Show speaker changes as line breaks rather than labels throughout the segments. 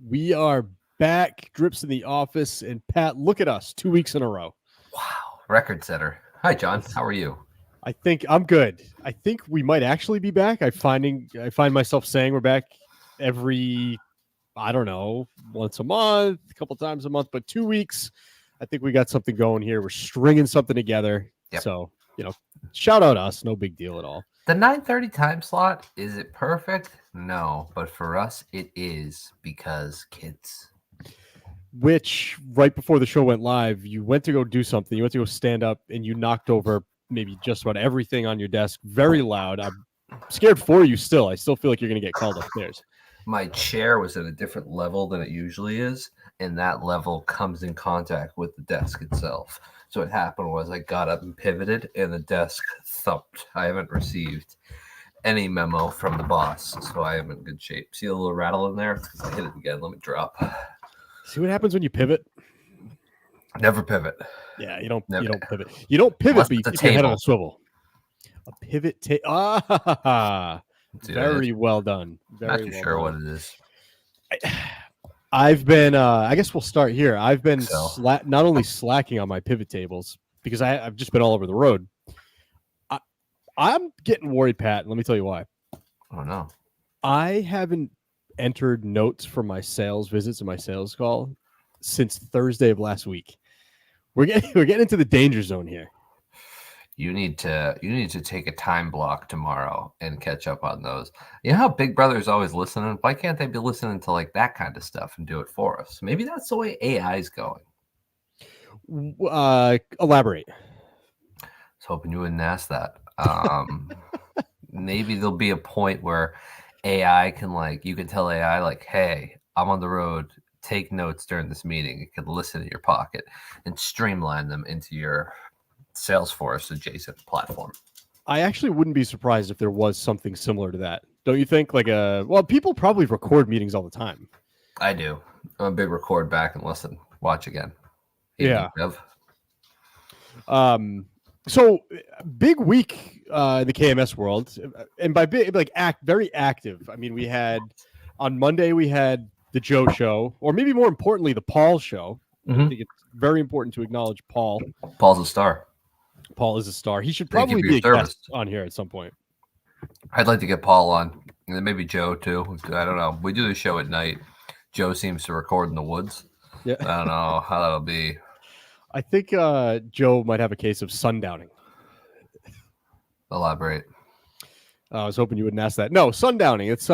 We are back, Drips in the office, and Pat, look at us, 2 weeks in a row.
Wow, record setter. Hi, John.
Yes.
How are you?
I think I'm good. I think we might actually be back. I find myself saying we're back every, I don't know, once a month, a couple times a month, but 2 weeks. I think we got something going here. We're stringing something together.
Yep.
So, shout out us. No big deal at all.
The 9:30 time slot, is it perfect? No, but for us it is because kids.
Which, right before the show went live, you went to go do something. You went to go stand up and you knocked over maybe just about everything on your desk very loud. I'm scared for you still. I still feel like you're going to get called upstairs.
My chair was at a different level than it usually is, and that level comes in contact with the desk itself. So what happened was I got up and pivoted, and the desk thumped. I haven't received any memo from the boss, so I am in good shape. See a little rattle in there? Because I hit it again. Let me drop.
See what happens when you pivot?
Never pivot.
Yeah, you don't
Never.
pivot. You don't pivot,
Unless
but you
it's a
keep your head on
table.
a swivel. A pivot table.
See,
Very well done.
Not
Very
too
well
sure
done.
what it is.
I've been, I guess we'll start here. I've been
So.
not only slacking on my pivot tables because I've just been all over the road. I'm getting worried, Pat. And let me tell you why.
Oh, no.
I haven't entered notes for my sales visits and my sales call since Thursday of last week. We're getting into the danger zone here.
You need to take a time block tomorrow and catch up on those. You know how Big Brother's always listening? Why can't they be listening to like that kind of stuff and do it for us? Maybe that's the way AI is going.
Elaborate.
I was hoping you wouldn't ask that. Maybe there'll be a point where AI can you can tell AI like, hey, I'm on the road. Take notes during this meeting. It can listen in your pocket and streamline them into your Salesforce adjacent platform.
I actually wouldn't be surprised if there was something similar to that. Don't you think? Well, people probably record meetings all the time.
I do. I'm a big record back and listen, watch again.
Yeah. So big week in the KMS world, and by big, very active. I mean, we had on Monday we had the Joe show, or maybe more importantly, the Paul show.
Mm-hmm.
I think it's very important to acknowledge Paul.
Paul's a star.
Paul is a star. He should probably be a guest on here at some point.
I'd like to get Paul on, and then maybe Joe too. I don't know. We do the show at night. Joe seems to record in the woods.
Yeah,
I don't know how that'll be.
I think Joe might have a case of sundowning.
Elaborate.
I was hoping you wouldn't ask that. No, sundowning. It's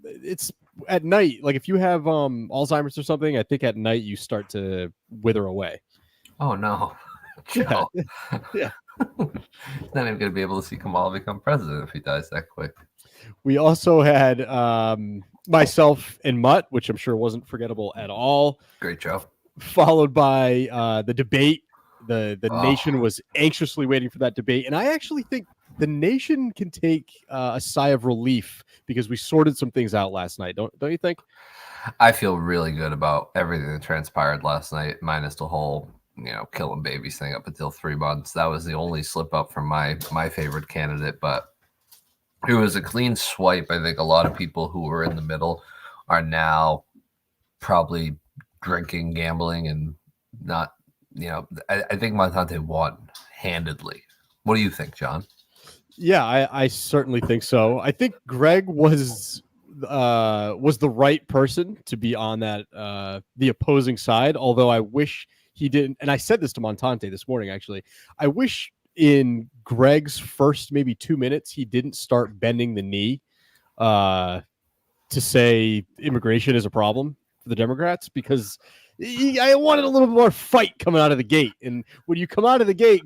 it's at night. Like if you have Alzheimer's or something, I think at night you start to wither away.
Oh no.
Joe. Yeah.
He's not even going to be able to see Kamala become president if he dies that quick.
We also had myself and Mutt, which I'm sure wasn't forgettable at all.
Great show.
Followed by the debate. The nation was anxiously waiting for that debate. And I actually think the nation can take a sigh of relief because we sorted some things out last night. Don't you think?
I feel really good about everything that transpired last night, minus the whole killing babies thing up until 3 months. That was the only slip up from my favorite candidate, but it was a clean swipe. I think a lot of people who were in the middle are now probably drinking, gambling, and not, I think Montante won handedly. What do you think, John?
Yeah, I certainly think so. I think Greg was the right person to be on that the opposing side, although I wish he didn't, and I said this to Montante this morning, actually. I wish in Greg's first maybe 2 minutes, he didn't start bending the knee to say immigration is a problem for the Democrats, because I wanted a little bit more fight coming out of the gate. And when you come out of the gate,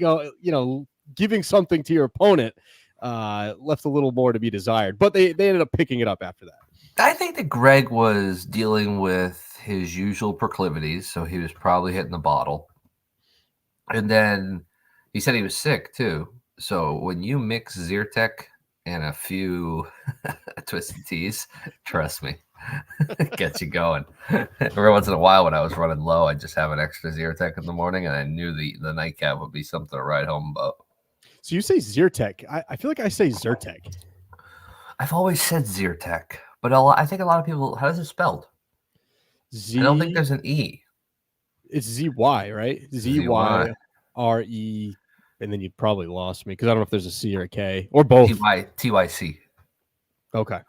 giving something to your opponent left a little more to be desired. But they ended up picking it up after that.
I think that Greg was dealing with his usual proclivities, so he was probably hitting the bottle. And then he said he was sick too. So when you mix Zyrtec and a few twisted teas, trust me, it gets you going. Every once in a while when I was running low, I'd just have an extra Zyrtec in the morning, and I knew the nightcap would be something to ride home about.
So you say Zyrtec. I feel like I say Zyrtec.
I've always said Zyrtec. But I think a lot of people, how is it spelled? I don't think
Z.
there's an E.
It's ZY, right?
ZY.
ZYRE. And then you probably lost me because I don't know if there's a C or a K or both.
TYC.
Okay.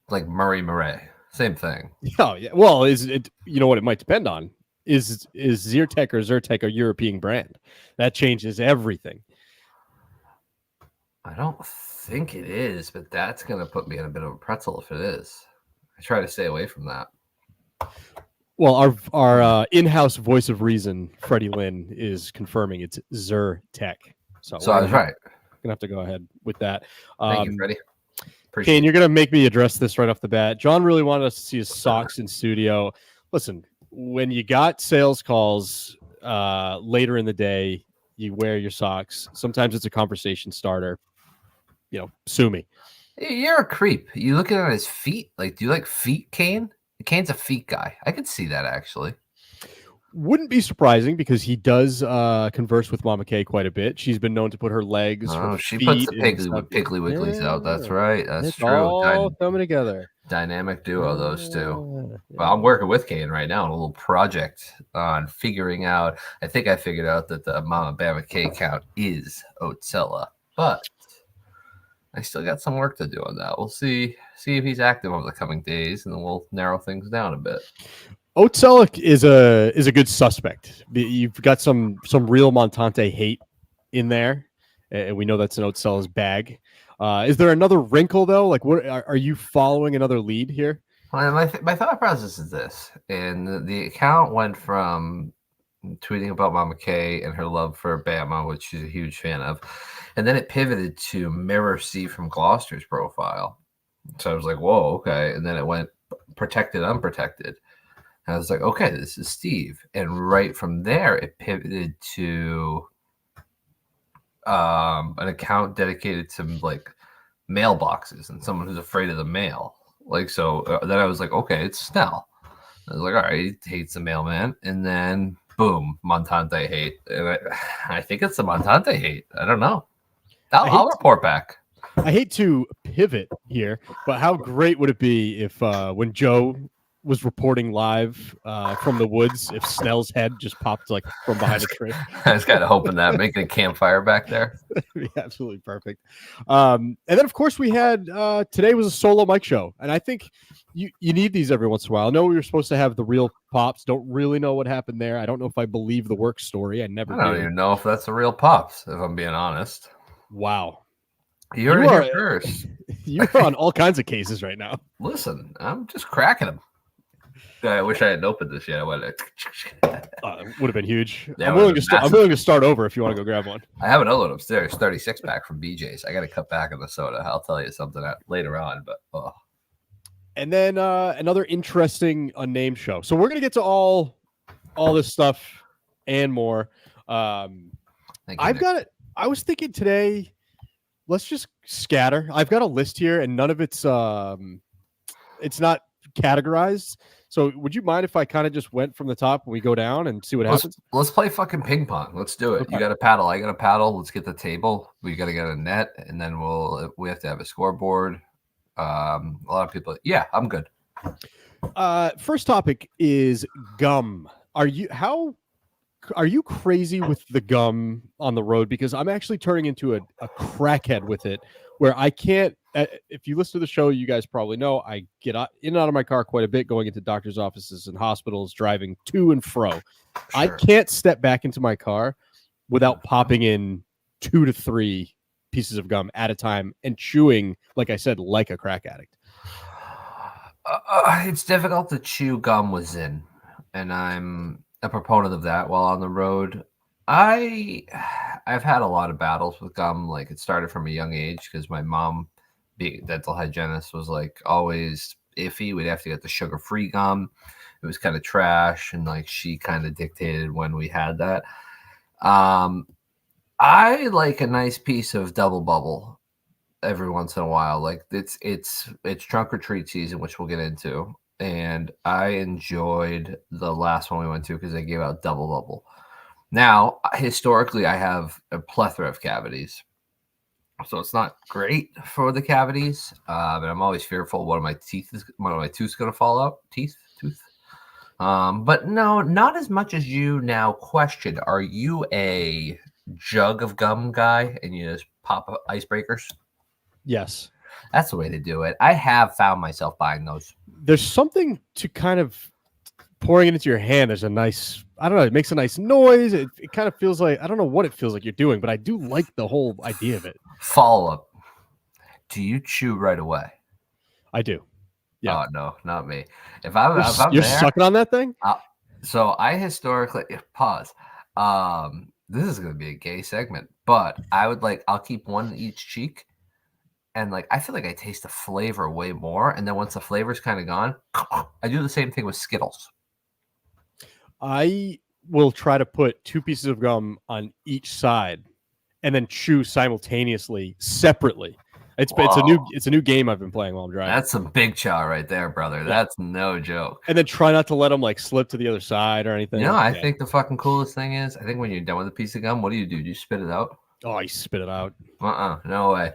Like Murray Murray. Same thing.
Oh yeah. Well, is it? You know what? It might depend on is Zyrtec or Zyrtec a European brand? That changes everything.
I don't think it is, but that's going to put me in a bit of a pretzel if it is. I try to stay away from that.
Well, our in-house voice of reason, Freddie Lynn, is confirming it's Zyrtec. So
I
we're
was right.
gonna have to go ahead with that.
Thank you, Freddie.
Kane, you're gonna make me address this right off the bat. John really wanted us to see his socks in studio. Listen, when you got sales calls later in the day, you wear your socks. Sometimes it's a conversation starter. Sue me.
You're a creep. You looking at his feet? Like, do you like feet, Kane? Kane's a feet guy. I could see that actually.
Wouldn't be surprising because he does converse with Mama Kay quite a bit. She's been known to put her legs, her
she
feet,
puts the piggly wigglies out. That's right. That's
it's
true.
all coming together.
Dynamic duo, those two. Well, I'm working with Kane right now on a little project on figuring out. I think I figured out that the Mama Bama K count is Oatzella, but I still got some work to do on that. We'll see if he's active over the coming days, and then we'll narrow things down a bit.
Oatzella is a good suspect. You've got some real Montante hate in there, and we know that's in Oatzella's bag. Is there another wrinkle though? Like, what are you following another lead here?
Well, my thought process is this, and the account went from tweeting about Mama Kay and her love for Bama, which she's a huge fan of, and then it pivoted to Mirror C from Gloucester's profile. So I was like, whoa, okay. And then it went protected, unprotected. And I was like, okay, this is Steve. And right from there, it pivoted to an account dedicated to like mailboxes and someone who's afraid of the mail. Like, so then I was like, okay, it's Snell. I was like, all right, he hates the mailman. And then boom, Montante hate. And I think it's the Montante hate. I don't know. I'll report back.
I hate to pivot here, but how great would it be if when Joe was reporting live from the woods, if Snell's head just popped like from behind a tree?
I was kind of hoping that, making a campfire back there.
That'd be absolutely perfect. And then of course we had today was a solo mic show, and I think you need these every once in a while. I know we were supposed to have the real Pops. Don't really know what happened there. I don't know if I believe the work story. I don't
even know if that's the real Pops, if I'm being honest.
Wow.
You heard it here first.
You're on all kinds of cases right now.
Listen, I'm just cracking them. I wish I hadn't opened this yet. I would
have been huge.
Yeah,
I'm willing to start over if you want to go grab one.
I have another one upstairs, 36 pack from BJ's. I got to cut back on the soda. I'll tell you something later on, but
And then another interesting unnamed show. So we're gonna get to all this stuff and more. I've got it. I was thinking today, let's just scatter. I've got a list here, and none of it's not categorized. So would you mind if I kind of just went from the top and we go down and see what happens?
Let's play fucking ping pong. Let's do it. Okay. You got a paddle. I got a paddle. Let's get the table. We got to get a net, and then we have to have a scoreboard. A lot of people. Yeah, I'm good.
First topic is gum. Are you crazy with the gum on the road? Because I'm actually turning into a crackhead with it, where I can't. If you listen to the show, you guys probably know I get in and out of my car quite a bit, going into doctors' offices and hospitals, driving to and fro. Sure. I can't step back into my car without popping in 2 to 3 pieces of gum at a time and chewing, like I said, like a crack addict.
It's difficult to chew gum with Zyn, and I'm a proponent of that while on the road. I've had a lot of battles with gum. Like, it started from a young age because my mom, being a dental hygienist, was like always iffy. We'd have to get the sugar-free gum. It was kind of trash, and like she kind of dictated when we had that. I like a nice piece of double bubble every once in a while. Like, it's trunk or treat season, which we'll get into. And I enjoyed the last one we went to because they gave out double bubble. Now, historically, I have a plethora of cavities, so it's not great for the cavities. But I'm always fearful one of my tooth's going to fall out. Tooth. But no, not as much as you now question. Are you a jug of gum guy and you just pop icebreakers?
Yes.
That's the way to do it. I have found myself buying those.
There's something to kind of pouring it into your hand. There's a nice, I don't know, it makes a nice noise. It kind of feels like, I don't know what it feels like you're doing, but I do like the whole idea of it.
Follow up. Do you chew right away?
I do. Yeah.
Oh no, not me. If I'm
You're
there,
sucking on that thing?
so I historically pause. This is gonna be a gay segment, but I'll keep one in each cheek, and like I feel like I taste the flavor way more. And then once the flavor's kind of gone, I do the same thing with Skittles.
I will try to put 2 pieces of gum on each side and then chew simultaneously, separately. It's a new game I've been playing while I'm driving.
That's some big chow right there, brother. Yeah. That's no joke.
And then try not to let them like slip to the other side or anything.
I think the fucking coolest thing is, I think when you're done with a piece of gum, what do? Do you spit it out?
Oh, you spit it out.
No way.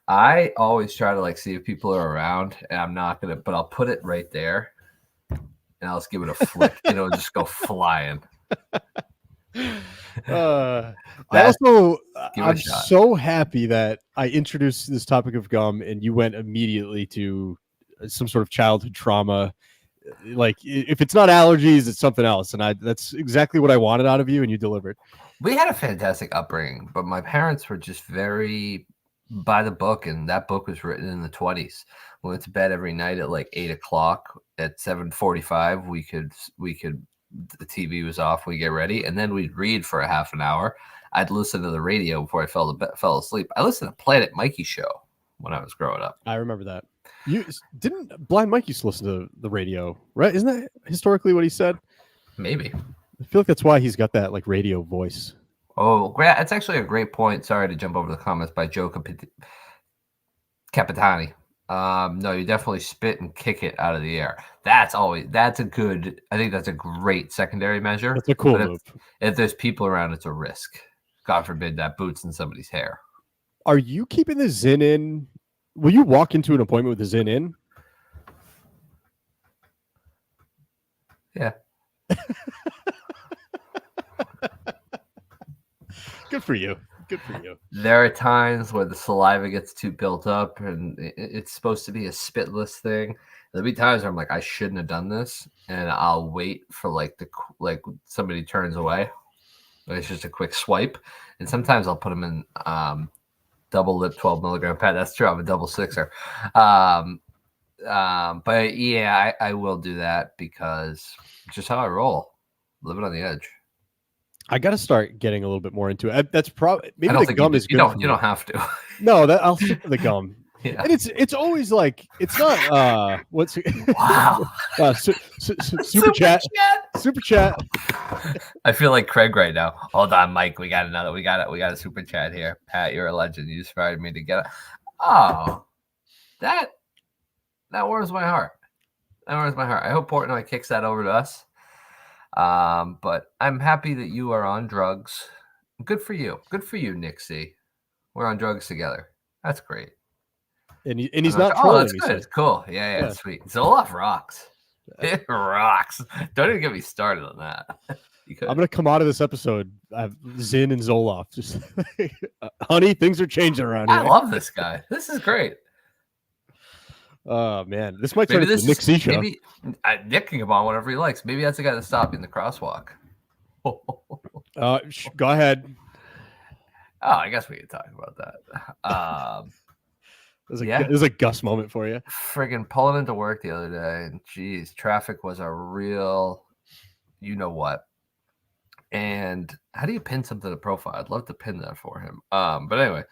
I always try to like see if people are around, and I'm not gonna, but I'll put it right there, and I'll just give it a flick. It'll just go flying.
I'm so happy that I introduced this topic of gum and you went immediately to some sort of childhood trauma. Like if it's not allergies, it's something else. And that's exactly what I wanted out of you, and you delivered.
We had a fantastic upbringing, but my parents were just very by the book, and that book was written in the 20s. We went to bed every night at like 8 o'clock. At 7:45, we could the TV was off, we get ready, and then we'd read for a half an hour. I'd listen to the radio before I fell asleep. I listened to Planet Mikey show when I was growing up.
I remember that. You didn't Blind Mike used to listen to the radio, right? Isn't that historically what he said?
Maybe.
I feel like that's why he's got that like radio voice.
Oh, great! That's actually a great point. Sorry to jump over the comments by Joe Capitani. No, you definitely spit and kick it out of the air. I think that's a great secondary measure.
That's a cool move.
If there's people around, it's a risk. God forbid that boots in somebody's hair.
Are you keeping the Zin in? Will you walk into an appointment with the Zin in?
Yeah.
Good for you. Good for you.
There are times where the saliva gets too built up, and it's supposed to be a spitless thing. There'll be times where I'm like, I shouldn't have done this, and I'll wait for like somebody turns away. It's just a quick swipe, and sometimes I'll put them in double lip 12 milligram pad. That's true. I'm a double sixer. But yeah, I will do that because it's just how I roll, living on the edge.
I got to start getting a little bit more into it. That's probably maybe the gum is good.
You don't have to.
No, I'll stick to the gum.
Yeah.
And it's always like it's not what's
wow
super chat.
I feel like Craig right now. Hold on, Mike. We got a super chat here. Pat, you're a legend. You inspired me to get it. Oh, that warms my heart. That warms my heart. I hope Portnoy kicks that over to us. But I'm happy that you are on drugs. Good for you. Good for you, Nick C. We're on drugs together. That's great.
And he's not trolling.
That's good. It's cool. Yeah, sweet. Zoloft rocks. It rocks. Don't even get me started on that.
I'm gonna come out of this episode. I have Zin and Zoloft. Just honey, things are changing around here.
I love this guy. This is great.
Oh man, this might turn into the Nick C show.
Maybe Nick can come on whenever he likes. Maybe that's the guy to stop in the crosswalk.
Go ahead.
Oh, I guess we can talk about that.
There's a Gus moment for you.
Friggin' pulling into work the other day, and geez, traffic was a real, you know what. And how do you pin something to profile? I'd love to pin that for him. But anyway,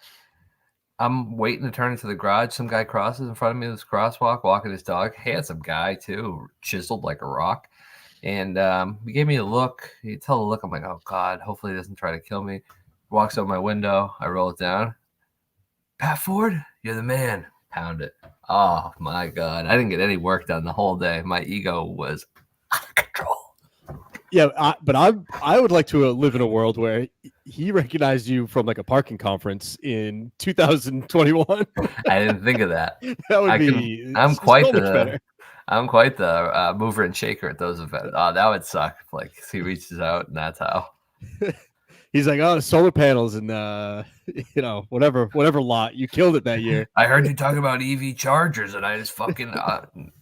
I'm waiting to turn into the garage. Some guy crosses in front of me in this crosswalk, walking his dog. Handsome guy too, chiseled like a rock. And he gave me a look. He tell the look. I'm like, oh God, hopefully he doesn't try to kill me. Walks up my window. I roll it down. Pat Ford, you're the man. Pound it. Oh my God, I didn't get any work done the whole day. My ego was out of control.
Yeah, but I would like to live in a world where he recognized you from like a parking conference in 2021.
I didn't think of that.
That would be.
I'm quite the I'm quite the mover and shaker at those events. Oh, that would suck. Like he reaches out and that's how.
He's like, oh, solar panels and whatever lot. You killed it that year.
I heard you talk about EV chargers, and I just fucking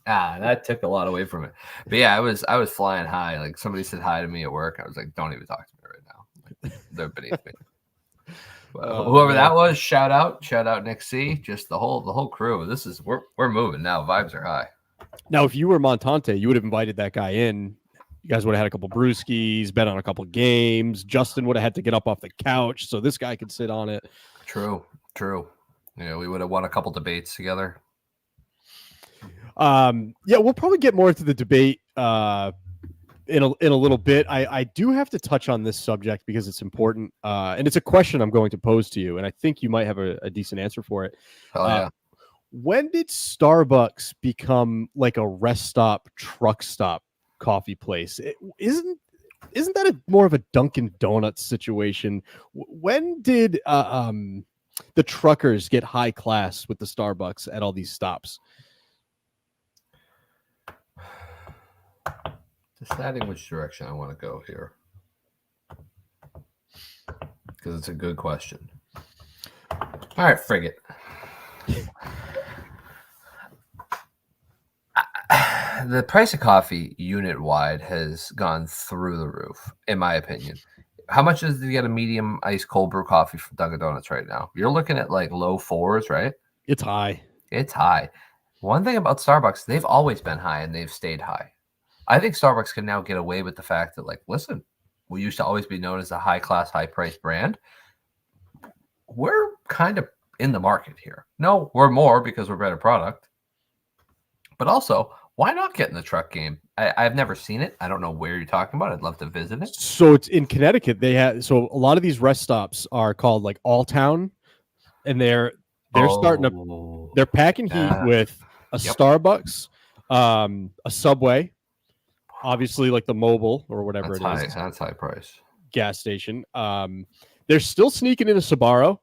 that took a lot away from it. But yeah, I was flying high. Like somebody said hi to me at work. I was like, don't even talk to me right now. Like, they're beneath me. Whoever that was, shout out Nick C. Just the whole crew. We're moving now. Vibes are high.
Now, if you were Montante, you would have invited that guy in. You guys would have had a couple brewskis, bet on a couple games. Justin would have had to get up off the couch so this guy could sit on it.
True. Yeah, we would have won a couple debates together.
Yeah, we'll probably get more into the debate in a little bit. I do have to touch on this subject because it's important, and it's a question I'm going to pose to you, and I think you might have a decent answer for it.
Oh yeah.
When did Starbucks become like a rest stop, truck stop coffee place? Isn't that more of a Dunkin' Donuts situation? When did the truckers get high class with the Starbucks at all these stops?
Deciding which direction I want to go here, because it's a good question. All right, frig it. The price of coffee unit wide has gone through the roof, in my opinion. How much is to get a medium iced cold brew coffee from Dunkin' Donuts right now? You're looking at like low fours, right?
It's high.
It's high. One thing about Starbucks, they've always been high and they've stayed high. I think Starbucks can now get away with the fact that, like, listen, we used to always be known as a high class, high price brand. We're kind of in the market here. No, we're more because we're better product. But also, why not get in the truck game? I've never seen it. I don't know where you're talking about. I'd love to visit it.
So it's in Connecticut. So a lot of these rest stops are called like All Town, and they're packing heat with a Starbucks, a Subway, obviously like the Mobile or whatever
that's
it is.
That's high price.
Gas station. They're still sneaking in a Sbarro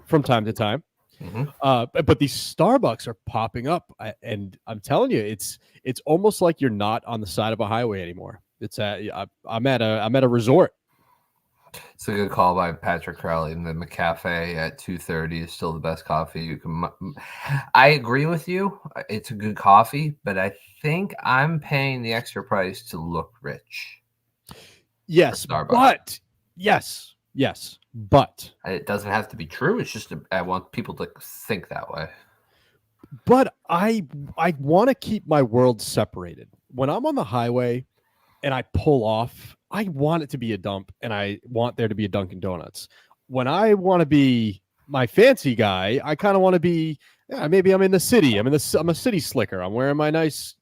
from time to time.
Mm-hmm.
But these Starbucks are popping up, and I'm telling you, it's almost like you're not on the side of a highway anymore. I'm at a resort.
It's a good call by Patrick Crowley. And the McCafe at 2:30 is still the best coffee you can. I agree with you. It's a good coffee, but I think I'm paying the extra price to look rich.
Yes, but yes. But
it doesn't have to be true. It's just I want people to think that way.
But I want to keep my world separated. When I'm on the highway and I pull off, I want it to be a dump, and I want there to be a Dunkin' Donuts. When I want to be my fancy guy, I kind of want to be. Maybe I'm in the city. I'm a city slicker. I'm wearing my nice,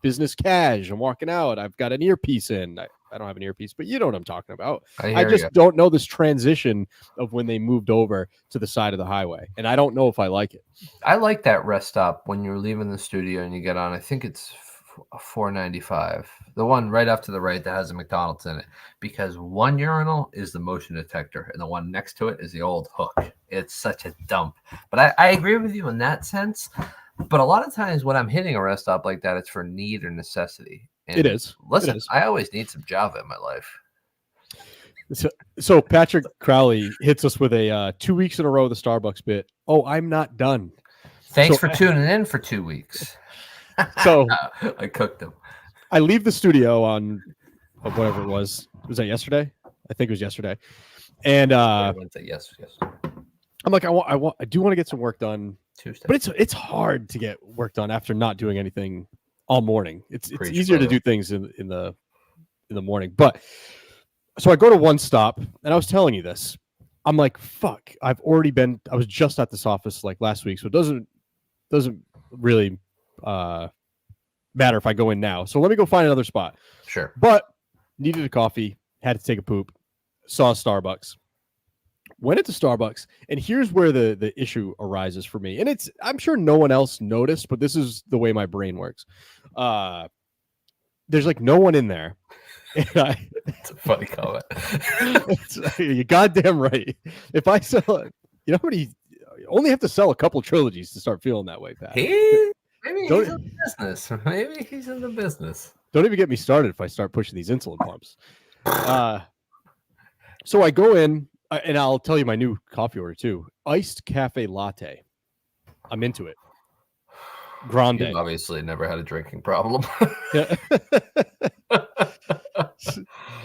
business cash. I'm walking out. I've got an earpiece in. I don't have an earpiece, but you know what I'm talking about. I just don't know this transition of when they moved over to the side of the highway, and I don't know if I like it.
I like that rest stop when you're leaving the studio and you get on. I think it's 495, the one right off to the right that has a McDonald's in it, because one urinal is the motion detector and the one next to it is the old hook. It's such a dump. But I agree with you in that sense. But a lot of times when I'm hitting a rest stop like that, it's for need or necessity. And
it is.
Listen, I always need some Java in my life.
So Patrick Crowley hits us with a 2 weeks in a row, the Starbucks bit. Oh, I'm not done.
Thanks for tuning in for 2 weeks.
So
I cooked them.
I leave the studio on whatever it was. Was that yesterday? I think it was yesterday. And
yes.
I'm like, I do want to get some work done
Tuesday,
but it's hard to get work done after not doing anything all morning. It's easier to do things in the morning. But so I go to one stop, and I was telling you this. I'm like, fuck, I was just at this office like last week, so it doesn't really matter if I go in now. So let me go find another spot.
Sure.
But needed a coffee, had to take a poop, saw Starbucks. Went into Starbucks, and here's where the issue arises for me. And I'm sure no one else noticed, but this is the way my brain works. There's like no one in there.
It's a funny comment.
You're goddamn right. If I sell, you only have to sell a couple trilogies to start feeling that way, Pat.
Maybe he's in the business. Maybe he's in the business.
Don't even get me started if I start pushing these insulin pumps. So I go in, and I'll tell you my new coffee order too. Iced cafe latte. I'm into it. Grande.
You've obviously never had a drinking problem.
Yeah.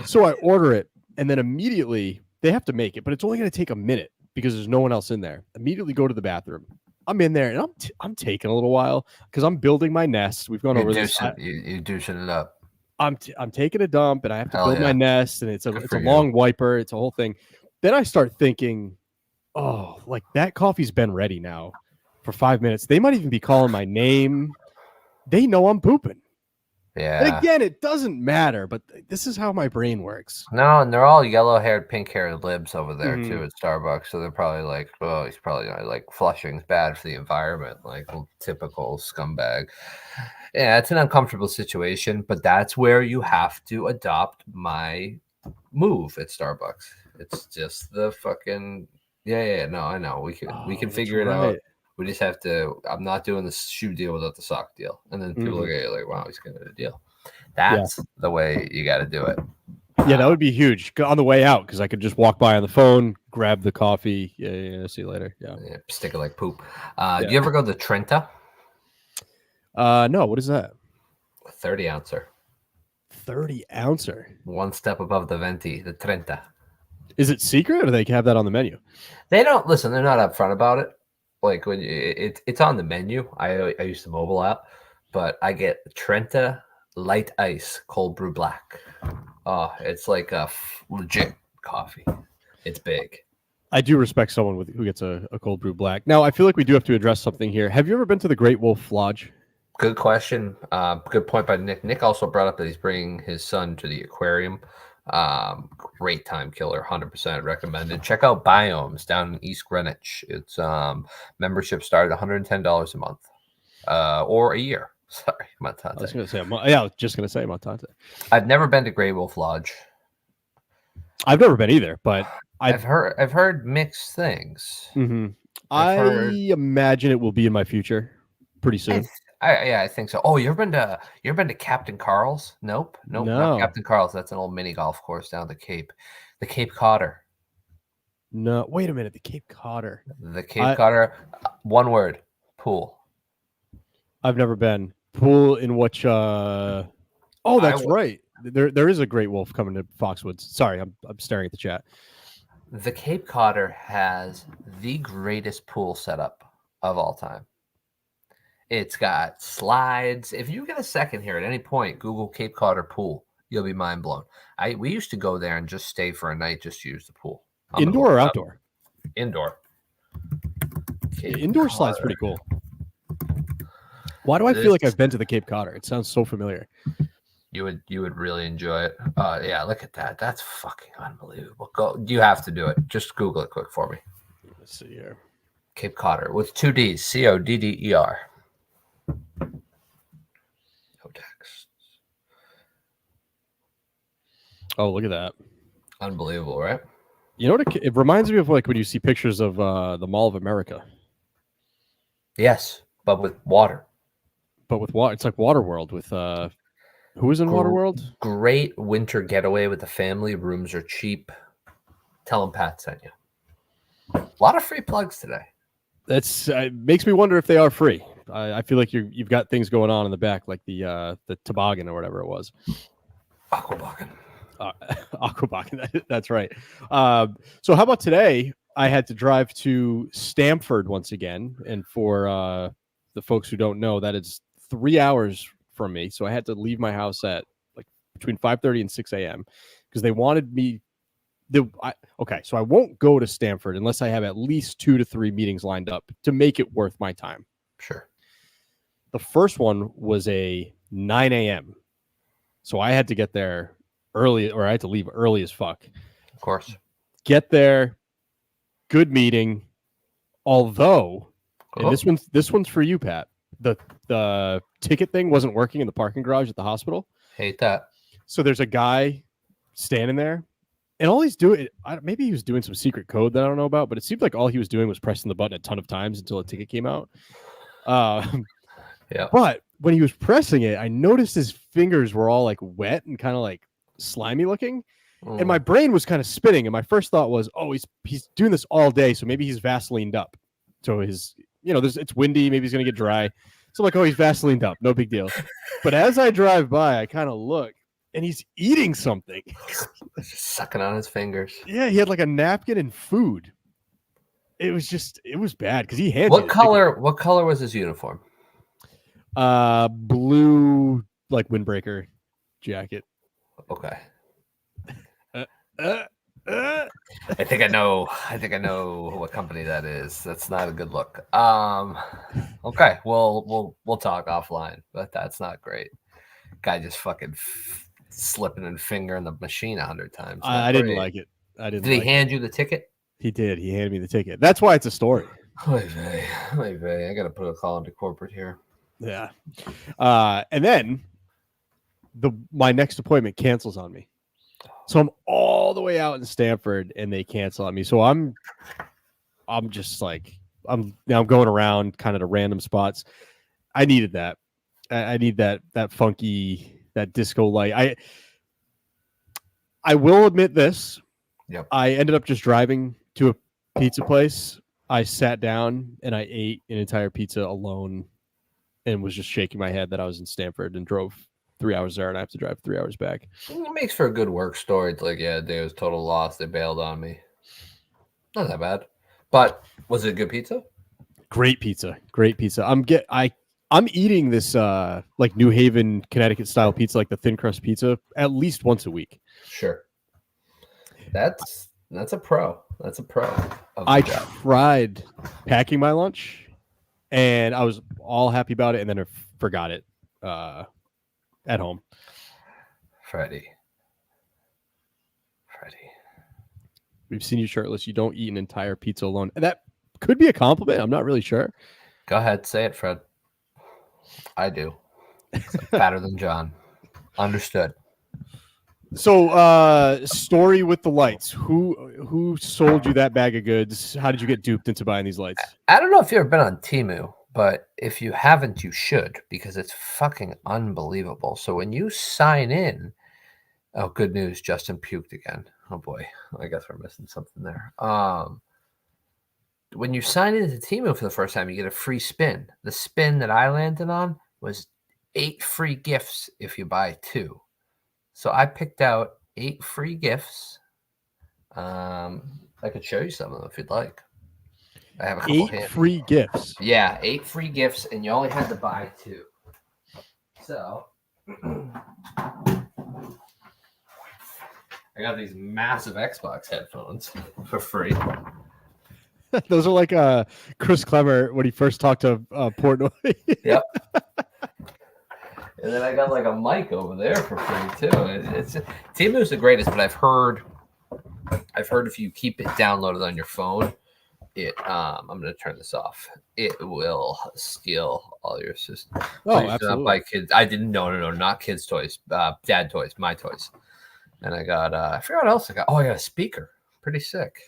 So I order it, and then immediately they have to make it, but it's only going to take a minute because there's no one else in there. Immediately go to the bathroom. I'm in there, and I'm taking a little while because I'm building my nest. We've gone over this.
You douching it up.
I'm taking a dump, and I have to build my nest, and it's a
Good for
long
you.
wiper. It's a whole thing. Then I start thinking, oh, like that coffee's been ready now for 5 minutes. They might even be calling my name. They know I'm pooping.
Yeah.
And again, it doesn't matter, but this is how my brain works.
No, and they're all yellow-haired, pink-haired libs over there too at Starbucks. So they're probably like, oh, he's probably like flushing's bad for the environment, like typical scumbag. Yeah, it's an uncomfortable situation, but that's where you have to adopt my move at Starbucks. It's just the fucking no, I know. We can figure it out. We just have to. I'm not doing the shoe deal without the sock deal, and then people look at you like, wow, he's getting a deal. That's the way you got to do it.
Yeah, that would be huge on the way out because I could just walk by on the phone, grab the coffee. Yeah. See you later. Yeah.
Stick it like poop. Do you ever go to Trenta?
No. What is that?
30 ouncer.
30 ouncer.
One step above the Venti, the Trenta.
Is it secret, or do they have that on the menu?
They don't listen. They're not upfront about it. Like when it's on the menu. I use the mobile app, but I get Trenta light ice cold brew black. Oh, it's like a legit coffee. It's big.
I do respect someone who gets a cold brew black. Now, I feel like we do have to address something here. Have you ever been to the Great Wolf Lodge?
Good question. Good point by Nick. Nick also brought up that he's bringing his son to the aquarium. Great time killer, 100% recommended. Check out Biomes down in East Greenwich. It's membership started $110 a month or a year. Sorry, Montante.
I was going to say, I was just going to say Montante.
I've never been to Grey Wolf Lodge.
I've never been either, but
I've heard mixed things.
Mm-hmm. I imagine it will be in my future pretty soon.
I think so. Oh, you ever been to Captain Carl's? Nope. Not Captain Carl's. That's an old mini golf course down the Cape. The Cape Codder.
No, wait a minute. The Cape Codder.
The Cape Codder. One word. Pool.
I've never been. Pool in which that's right. There is a Great Wolf coming to Foxwoods. Sorry, I'm staring at the chat.
The Cape Codder has the greatest pool setup of all time. It's got slides. If you get a second here at any point, Google Cape Codder pool. You'll be mind blown. We used to go there and just stay for a night, just to use the pool.
Indoor or outdoor?
Indoor.
Indoor slide's pretty cool. Why do I feel like I've been to the Cape Codder? It sounds so familiar.
You would really enjoy it. Yeah, look at that. That's fucking unbelievable. You have to do it. Just Google it quick for me.
Let's see here.
Cape Codder with 2 D's. Codder. No text.
Oh, look at that.
Unbelievable, right?
You know what? It reminds me of like when you see pictures of the Mall of America.
Yes, but with water.
But with water. It's like Waterworld with who is in Waterworld?
Great winter getaway with the family. Rooms are cheap. Tell them Pat sent you. A lot of free plugs today.
That's makes me wonder if they are free. I feel like you've got things going on in the back, like the toboggan or whatever it was.
Aquaboggan.
Aquaboggan. That's right. So how about today? I had to drive to Stamford once again, and for the folks who don't know, that is 3 hours from me. So I had to leave my house at like between 5:30 and 6 a.m. because they wanted me. So I won't go to Stamford unless I have at least 2 to 3 meetings lined up to make it worth my time.
Sure.
The first one was a 9 a.m. So I had to get there early, or I had to leave early as fuck.
Of course.
Get there. Good meeting. Although, and this one's for you, Pat. The ticket thing wasn't working in the parking garage at the hospital.
Hate that.
So there's a guy standing there, and all he's doing, maybe he was doing some secret code that I don't know about, but it seemed like all he was doing was pressing the button a ton of times until a ticket came out.
Yeah.
But when he was pressing it, I noticed his fingers were all like wet and kind of like slimy looking. And my brain was kind of spinning. And my first thought was, oh, he's doing this all day. So maybe he's Vaselined up. So it's windy. Maybe he's going to get dry. So I'm like, oh, he's Vaselined up. No big deal. But as I drive by, I kind of look and he's eating something.
Just sucking on his fingers.
Yeah, he had like a napkin and food. It was bad because he handed
What color was his uniform?
Blue, like windbreaker jacket.
Okay.
I
think I know what company that is. That's not a good look. Okay, we'll talk offline, but that's not great. Guy just fucking slipping and fingering the machine 100 times.
I didn't like it.
Did he hand you the ticket?
He did. He handed me the ticket. That's why it's a story.
Oy vey. I gotta put a call into corporate here.
Yeah. And then my next appointment cancels on me. So I'm all the way out in Stamford and they cancel on me. So I'm just like, I'm going around kind of to random spots. I needed that. I need that funky, that disco light. I will admit this.
Yep.
I ended up just driving to a pizza place. I sat down and I ate an entire pizza alone and was just shaking my head that I was in Stamford and drove 3 hours there and I have to drive 3 hours back.
It makes for a good work story. It's like, yeah, dude, it was total loss. They bailed on me. Not that bad. But was it good pizza?
Great pizza. I'm eating this like New Haven, Connecticut style pizza, like the thin crust pizza, at least once a week.
Sure. That's a pro. That's a pro.
I tried packing my lunch and I was all happy about it and then I forgot it at home.
Freddie.
We've seen you shirtless. You don't eat an entire pizza alone. And that could be a compliment. I'm not really sure.
Go ahead. Say it, Fred. I do. Fatter than John. Understood.
So, story with the lights. Who sold you that bag of goods? How did you get duped into buying these lights?
I don't know if you've ever been on Temu, but if you haven't, you should, because it's fucking unbelievable. So when you sign in, oh, good news, Justin puked again. Oh boy, I guess we're missing something there. When you sign into Temu for the first time, you get a free spin. The spin that I landed on was 8 free gifts if you buy 2. So I picked out 8 free gifts. I could show you some of them if you'd like. I have a couple
8 free gifts.
Yeah, 8 free gifts, and you only had to buy 2. So I got these massive Xbox headphones for free.
Those are like Chris Clemmer when he first talked to Portnoy.
Yep. And then I got like a mic over there for free too. Temu's the greatest, but I've heard if you keep it downloaded on your phone, I'm going to turn this off. It will steal all your systems.
Oh, absolutely.
Buy kids. I didn't. No, not kids' toys. Dad toys. My toys. And I got. I forgot what else I got. Oh, I got a speaker. Pretty sick.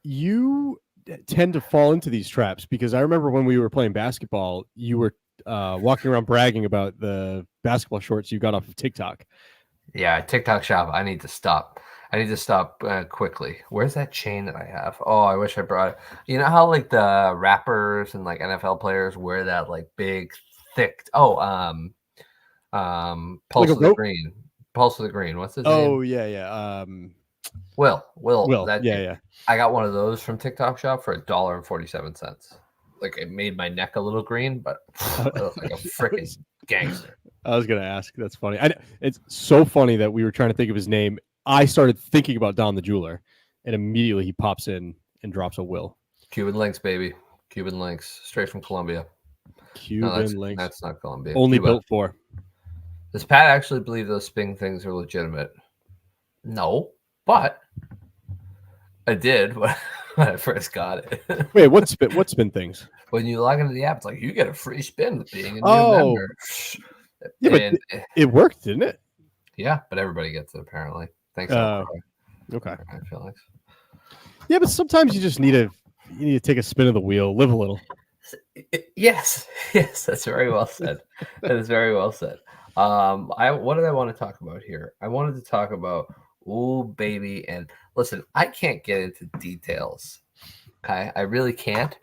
You tend to fall into these traps because I remember when we were playing basketball, you were walking around bragging about the basketball shorts you got off of TikTok.
Yeah, TikTok shop. I need to stop. Quickly. Where's that chain that I have? Oh, I wish I brought it. You know how like the rappers and like NFL players wear that like big, thick. Pulse
like
of the Green. Pulse of the Green. What's his name?
Oh yeah.
Will.
Yeah.
I got one of those from TikTok shop for $1.47. Like it made my neck a little green, but it looked like a freaking gangster.
I was gonna ask. That's funny. It's so funny that we were trying to think of his name. I started thinking about Don the Jeweler, and immediately he pops in and drops a Will.
Cuban links, baby. Cuban links, straight from Colombia.
Links.
That's not Colombia.
Only Cuba. Built for.
Does Pat actually believe those Sping things are legitimate? No, but I did when I first got it.
Wait, what spin things?
When you log into the app, it's like you get a free spin with being a new member.
Yeah, but it worked, didn't it?
Yeah, but everybody gets it apparently. Thanks.
Okay.
I feel like.
Yeah, but sometimes you just need to take a spin of the wheel, live a little.
Yes, yes, that's very well said. That is very well said. What did I want to talk about here? I wanted to talk about ooh baby, and listen, I can't get into details. Okay, I really can't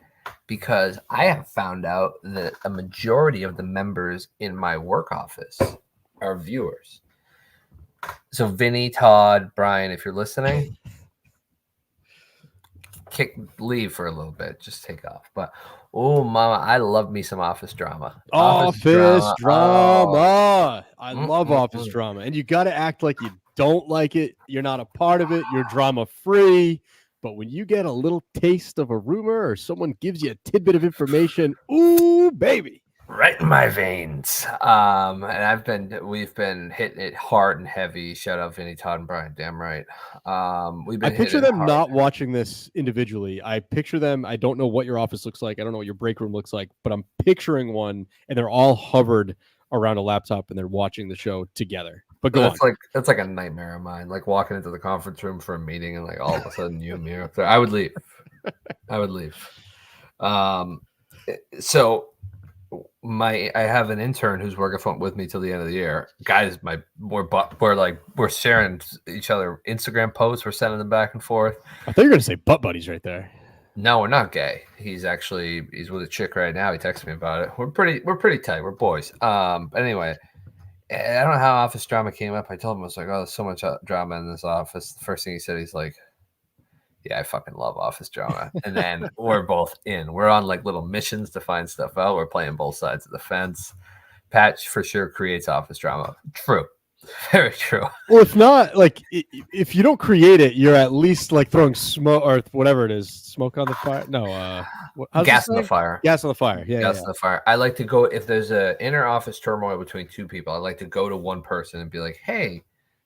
because I have found out that a majority of the members in my work office are viewers. So Vinny, Todd, Brian, if you're listening, leave for a little bit, just take off. But oh mama, I love me some office drama. Office
Office
drama. Oh,
drama. I love office
mm-mm-mm.
drama. And you got to act like you don't like it. You're not a part of it. You're drama free. But when you get a little taste of a rumor or someone gives you a tidbit of information, ooh, baby.
Right in my veins. And we've been hitting it hard and heavy. Shout out Vinny, Todd, and Brian. Damn right. We've
I
been
picture
hitting it
them
hard.
not watching this individually. I picture them. I don't know what your office looks like. I don't know what your break room looks like, but I'm picturing one and they're all hovered around a laptop and they're watching the show together. But go on.
That's like a nightmare of mine. Like walking into the conference room for a meeting and like all of a sudden you and me are up there. I would leave. I would leave. So I have an intern who's working with me till the end of the year. Guys, we're sharing each other Instagram posts. We're sending them back and forth.
I thought you were going to say butt buddies right there.
No, we're not gay. He's with a chick right now. He texted me about it. We're pretty tight. We're boys. But anyway, I don't know how office drama came up. I told him, I was like, oh, there's so much drama in this office. The first thing he said, he's like, yeah, I fucking love office drama. And then we're both in. We're on like little missions to find stuff out. We're playing both sides of the fence. Pat for sure creates office drama. True. Very true.
Well, if not, like, if you don't create it, you're at least like throwing smoke or whatever it is. Smoke on the fire? No,
gas on the fire.
Gas on the fire. Yeah,
gas on the fire. I like to go if there's an inner office turmoil between two people. I like to go to one person and be like, "Hey,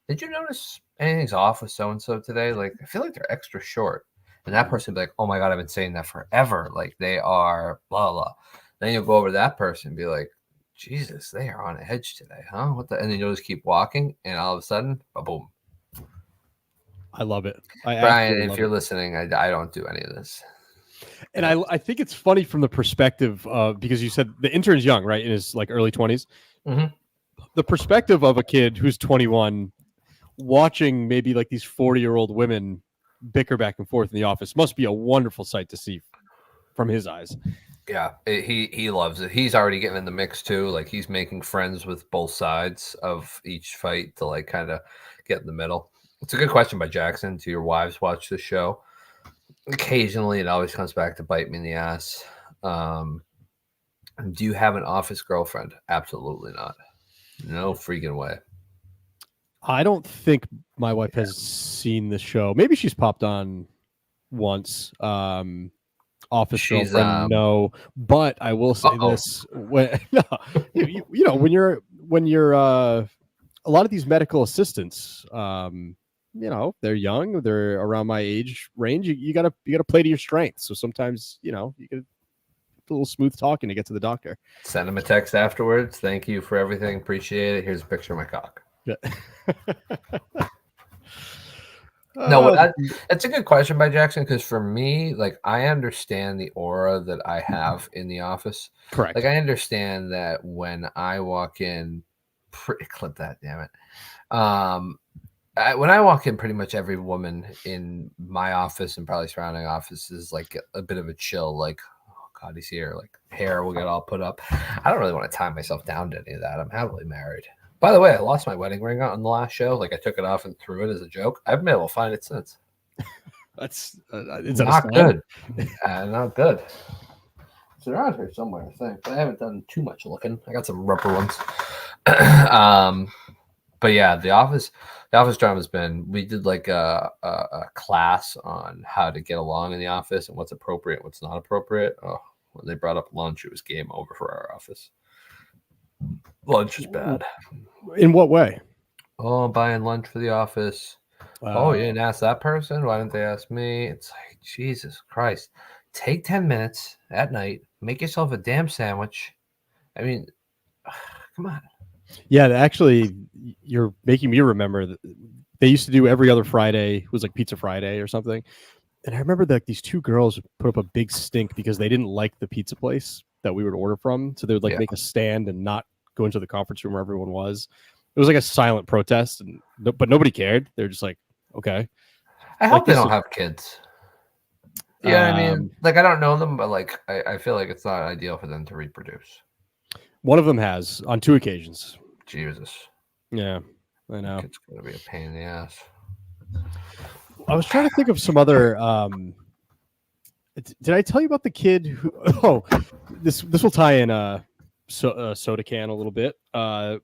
did you notice anything's off with so and so today? Like, I feel like they're extra short." And that person be like, "Oh my god, I've been saying that forever. Like, they are blah blah." Then you'll go over to that person and be like, Jesus, they are on edge today, huh? What the? And then you'll just keep walking, and all of a sudden, boom.
I love it.
Brian, if you're listening, I don't do any of this.
And I think it's funny from the perspective of, because you said the intern's young, right? In his like early 20s.
Mm-hmm.
The perspective of a kid who's 21 watching maybe like these 40-year-old women bicker back and forth in the office must be a wonderful sight to see from his eyes.
Yeah, he loves it. He's already getting in the mix too. Like he's making friends with both sides of each fight to like kind of get in the middle. It's a good question by Jackson. Do your wives watch the show? Occasionally, it always comes back to bite me in the ass. Do you have an office girlfriend? Absolutely not. No freaking way.
I don't think my wife has seen the show. Maybe she's popped on once. Office girlfriend, no. But I will say this: when you know, when you're a lot of these medical assistants, you know, they're young, they're around my age range. You gotta play to your strengths. So sometimes, you know, you get a little smooth talking to get to the doctor.
Send him a text afterwards. Thank you for everything. Appreciate it. Here's a picture of my cock. Yeah. No, that's a good question by Jackson, because for me, like, I understand the aura that I have in the office.
Correct.
Like, I understand that when I walk in, clip that, damn it. When I walk in, pretty much every woman in my office and probably surrounding offices like a bit of a chill, like, oh God, he's here. Like, hair will get all put up. I don't really want to tie myself down to any of that. I'm happily married. By the way, I lost my wedding ring on the last show. Like, I took it off and threw it as a joke. I haven't been able to find it since.
That's
not good. Not good. It's around here somewhere, I think. But I haven't done too much looking. I got some rubber ones. But yeah, the office drama has been. We did like a class on how to get along in the office and what's appropriate, what's not appropriate. Oh, when they brought up lunch, it was game over for our office. Lunch is bad.
In what way?
Oh, buying lunch for the office. Oh, you didn't ask that person? Why didn't they ask me? It's like, Jesus Christ. Take 10 minutes at night. Make yourself a damn sandwich. I mean, come on.
Yeah, actually, you're making me remember that they used to do every other Friday. It was like Pizza Friday or something. And I remember that these two girls put up a big stink because they didn't like the pizza place that we would order from. So they would like
Yeah.
make a stand and not go into the conference room where everyone was. It was like a silent protest, but nobody cared. They're just like, okay,
I
like
hope they
this.
don't have kids. Yeah, I mean, like I don't know them, but like I feel like it's not ideal for them to reproduce.
One of them has on 2 occasions.
Jesus.
Yeah, I know.
It's gonna be a pain in the ass.
I was trying to think of some other. Did I tell you about the kid who? Oh, this will tie in soda can a little bit.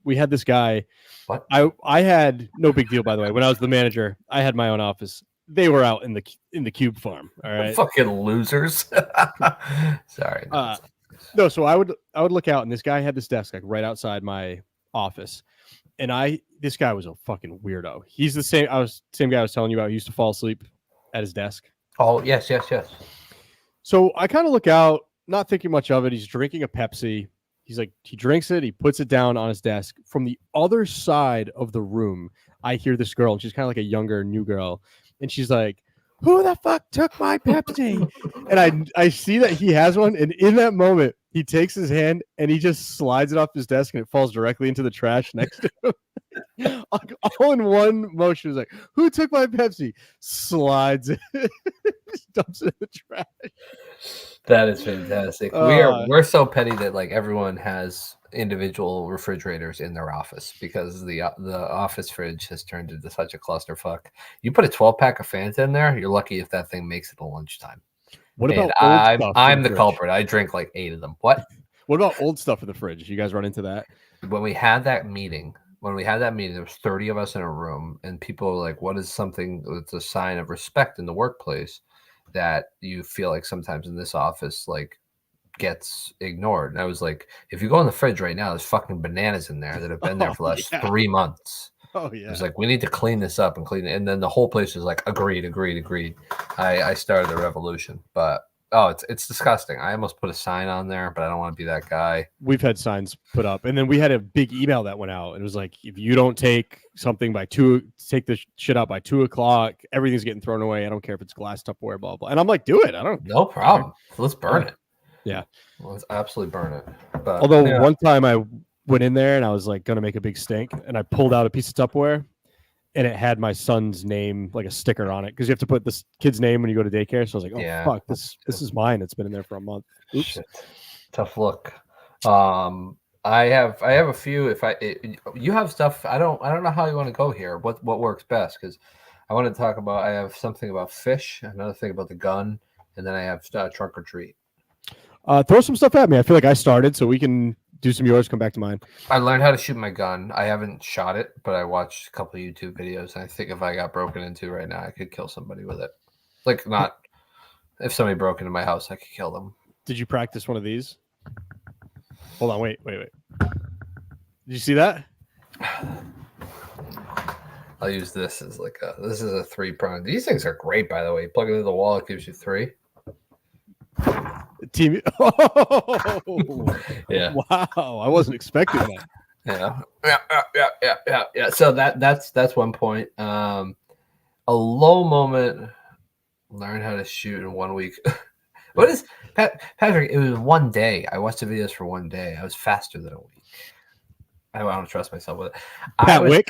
We had this guy.
What?
I had no big deal, by the way. When I was the manager, I had my own office. They were out in the cube farm. All right,
Fucking losers. Sorry.
No, so I would look out, and this guy had this desk like right outside my office, and this guy was a fucking weirdo. He's the same guy I was telling you about. He used to fall asleep at his desk.
Oh yes.
So I kind of look out, not thinking much of it. He's drinking a Pepsi. He's like, he drinks it. He puts it down on his desk. From the other side of the room, I hear this girl, and she's kind of like a younger, new girl. And she's like, who the fuck took my Pepsi? And I see that he has one. And in that moment, he takes his hand and he just slides it off his desk and it falls directly into the trash next to him. All in one motion. It was like, who took my Pepsi? Slides it, just dumps it in the trash.
That is fantastic. We're so petty that like everyone has individual refrigerators in their office because the office fridge has turned into such a clusterfuck. You put a 12-pack of Fanta in there, you're lucky if that thing makes it to lunchtime.
What about
old stuff? I'm the culprit. I drink like 8 of them. What
about old stuff in the fridge? You guys run into that?
When we had that meeting, there was 30 of us in a room, and people were like, what is something that's a sign of respect in the workplace that you feel like sometimes in this office like gets ignored? And I was like, if you go in the fridge right now, there's fucking bananas in there that have been there for the last 3 months.
Oh yeah.
It was like, we need to clean this up and clean it. And then the whole place was like, agreed. I started the revolution, but it's disgusting. I almost put a sign on there, but I don't want to be that guy.
We've had signs put up, and then we had a big email that went out. It was like, if you don't take something take the shit out by 2:00, everything's getting thrown away. I don't care if it's glass, Tupperware, blah blah. And I'm like, do it.
No problem. Let's burn it.
Yeah,
let's absolutely burn it. But,
although one time I went in there and I was like gonna make a big stink, and I pulled out a piece of Tupperware, and it had my son's name, like a sticker on it, because you have to put this kid's name when you go to daycare. So I was like, oh fuck, this is mine. It's been in there for a month. Oops.
Shit. Tough look. I have a few. You have stuff, I don't know how you want to go here. What works best? Because I want to talk about. I have something about fish, another thing about the gun, and then I have trunk or treat.
Throw some stuff at me. I feel like I started, so we can do some yours. Come back to mine.
I learned how to shoot my gun. I haven't shot it, but I watched a couple of YouTube videos, and I think if I got broken into right now, I could kill somebody with it. Like, not if somebody broke into my house, I could kill them. Did
you practice one of these? Hold on, wait. Did you see that?
I'll use this as like this is a 3-prong. These things are great, by the way. You plug it into the wall, it gives you 3.
TV. Oh,
yeah.
Wow, I wasn't expecting that.
Yeah. So that's one point. A low moment. Learn how to shoot in 1 week. What is Patrick? It was 1 day. I watched the videos for 1 day. I was faster than a week. I don't trust myself with it.
Pat Wick.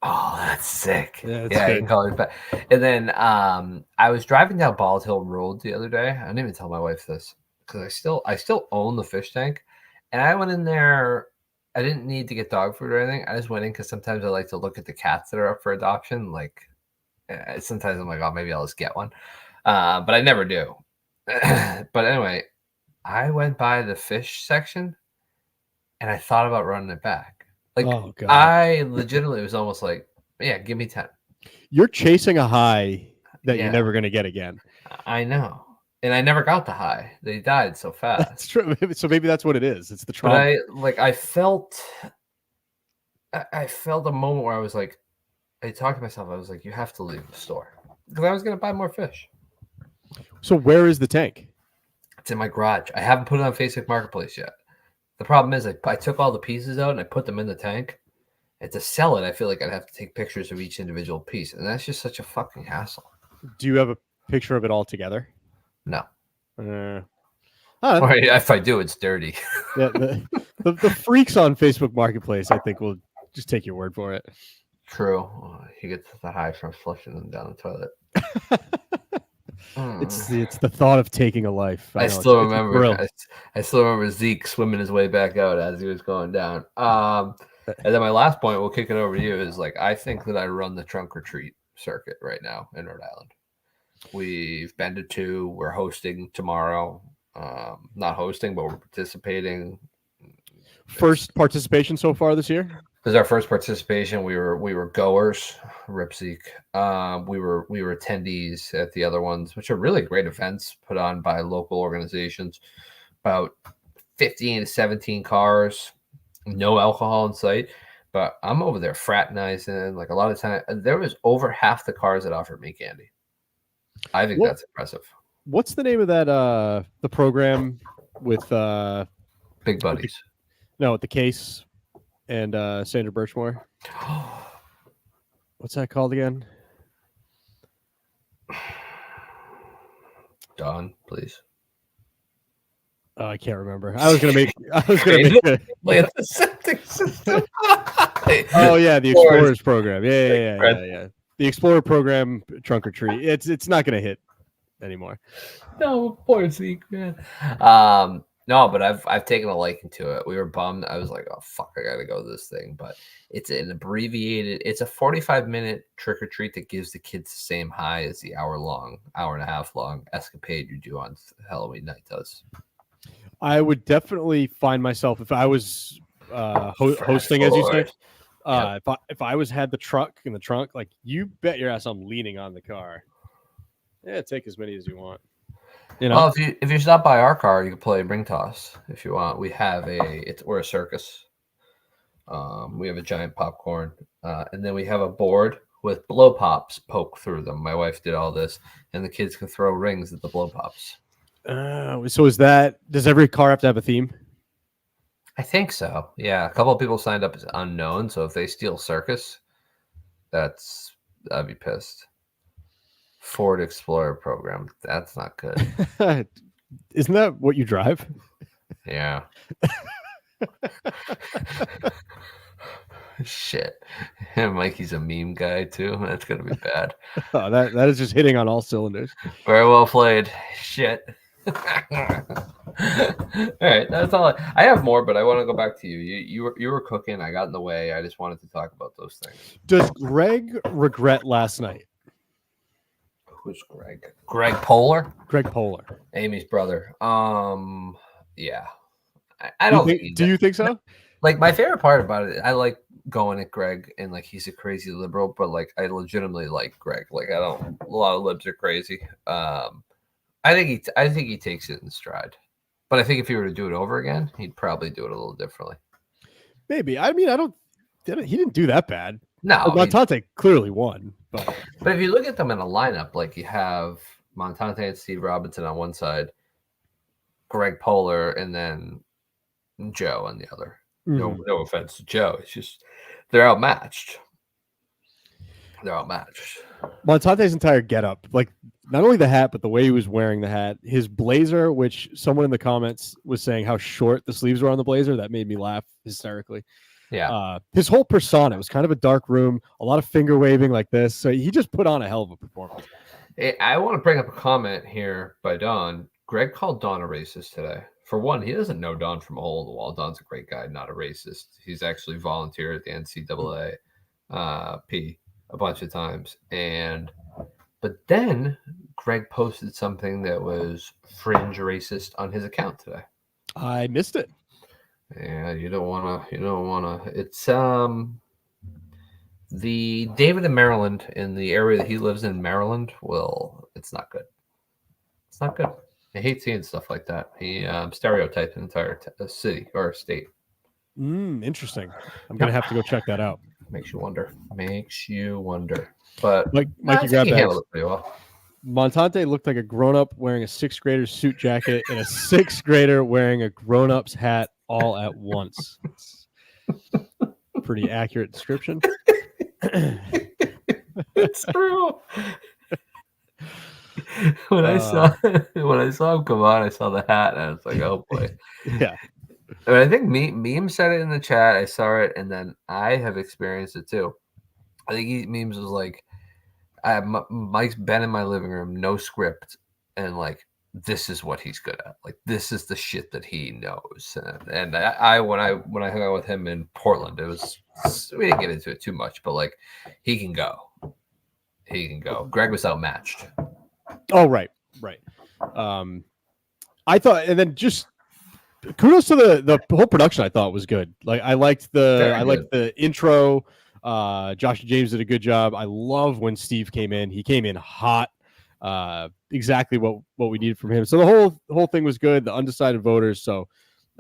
Oh, that's sick.
Yeah,
you can call it Pat. And then I was driving down Bald Hill Road the other day. I didn't even tell my wife this because I still own the fish tank, and I went in there. I didn't need to get dog food or anything. I just went in because sometimes I like to look at the cats that are up for adoption. Like sometimes I'm like, oh, maybe I'll just get one, but I never do. But anyway, I went by the fish section, and I thought about running it back. Like, oh, God. I legitimately was almost like, yeah, give me 10.
You're chasing a high that you're never going to get again.
I know. And I never got the high. They died so fast.
That's true. So maybe that's what it is. It's the trauma.
But I felt a moment where I was like, I talked to myself. I was like, you have to leave the store. Because I was going to buy more fish.
So where is the tank?
It's in my garage. I haven't put it on Facebook Marketplace yet. The problem is I took all the pieces out and I put them in the tank. And to sell it, I feel like I'd have to take pictures of each individual piece. And that's just such a fucking hassle.
Do you have picture of it all together?
No.
Huh.
Or if I do, it's dirty.
Yeah, the freaks on Facebook Marketplace, I think, will just take your word for it.
True. He gets the high from flushing them down the toilet.
It's the thought of taking a life. I know,
still
it's a
remember.
thrill.
I still remember Zeke swimming his way back out as he was going down. And then my last point, we'll kick it over to you, is like I think that I run the trunk or treat circuit right now in Rhode Island. We've been to 2. We're hosting tomorrow. Not hosting, but we're participating.
First participation so far this year?
This is our first participation. We were goers, Rip Zeke. We were attendees at the other ones, which are really great events put on by local organizations. About 15 to 17 cars, no alcohol in sight. But I'm over there fraternizing. Like a lot of time, there was over half the cars that offered me candy. I think that's impressive.
What's the name of that the program with
Big Buddies?
With the Case and Sandra Birchmore? What's that called again?
Don, please.
I can't remember. I was gonna make the
septic system.
Oh yeah, the Explorers program. Yeah. The Explorer program, trunk or treat. It's not gonna hit anymore.
No, poor Zeke, man. No, but I've taken a liking to it. We were bummed. I was like, oh fuck, I gotta go to this thing. But it's an abbreviated, it's a 45-minute trick or treat that gives the kids the same high as the hour and a half long escapade you do on Halloween night does. I
would definitely find myself, if I was hosting, as you say, if I had the truck in the trunk, like you bet your ass I'm leaning on the car. Yeah, take as many as you want. You know?
Well, if you stop by our car, you can play ring toss if you want. We have we're a circus. We have a giant popcorn, and then we have a board with blow pops poke through them. My wife did all this, and the kids can throw rings at the blow pops.
So does every car have to have a theme?
I think so. Yeah, a couple of people signed up as unknown, so if they steal circus, I'd be pissed. Ford Explorer program. That's not good.
Isn't that what you drive?
Yeah. Shit. Mikey's a meme guy too. That's gonna be bad.
Oh, that is just hitting on all cylinders.
Very well played. Shit. All right, that's all. I have more, but I want to go back to you. You were cooking. I got in the way. I just wanted to talk about those things.
Does Greg regret last night?
Who's Greg? Greg Polar?
Greg Polar.
Amy's brother. Yeah. I don't think.
Do you think so?
Like, my favorite part about it, I like going at Greg, and like he's a crazy liberal, but like I legitimately like Greg. Like, a lot of libs are crazy. I think he takes it in stride. But I think if he were to do it over again, he'd probably do it a little differently.
Maybe. I mean, he didn't do that bad.
No.
Montante clearly won. But
if you look at them in a lineup, like you have Montante and Steve Robinson on one side, Greg Polar, and then Joe on the other. Mm-hmm. No offense to Joe. It's just they're outmatched.
Montante's entire getup, like not only the hat, but the way he was wearing the hat, his blazer, which someone in the comments was saying how short the sleeves were on the blazer, that made me laugh hysterically.
Yeah.
His whole persona, it was kind of a dark room, a lot of finger waving like this. So he just put on a hell of a performance.
I want to bring up a comment here by Don. Greg called Don a racist today. For one, he doesn't know Don from a hole in the wall. Don's a great guy, not a racist. He's actually volunteered at the NCAA a bunch of times. But then Greg posted something that was fringe racist on his account today.
I missed it.
Yeah, you don't wanna. It's the David in Maryland, in the area that he lives in, Maryland. Well, it's not good. It's not good. I hate seeing stuff like that. He stereotyped an entire city or state.
Interesting. I'm gonna have to go check that out.
Makes you wonder. But
Mikey grabbed
handled it pretty well.
Montante looked like a grown-up wearing a sixth grader's suit jacket and a sixth grader wearing a grown-up's hat all at once. Pretty accurate description.
It's true. when I
Uh,
saw when I saw him come on, I saw the hat, and I was like, "Oh boy."
yeah.
But I think Meme said it in the chat. I saw it, and then I have experienced it too. I think Memes was like, Mike's been in my living room, no script, and like this is what he's good at. Like this is the shit that he knows. And when I hung out with him in Portland, it was we didn't get into it too much, but like he can go. He can go. Greg was outmatched.
Oh, right. I thought, and then just kudos to the whole production. I thought was good. Like I liked the intro. Josh and James did a good job. I love when Steve came in. He came in hot. Exactly what we needed from him. So the whole thing was good. The undecided voters. So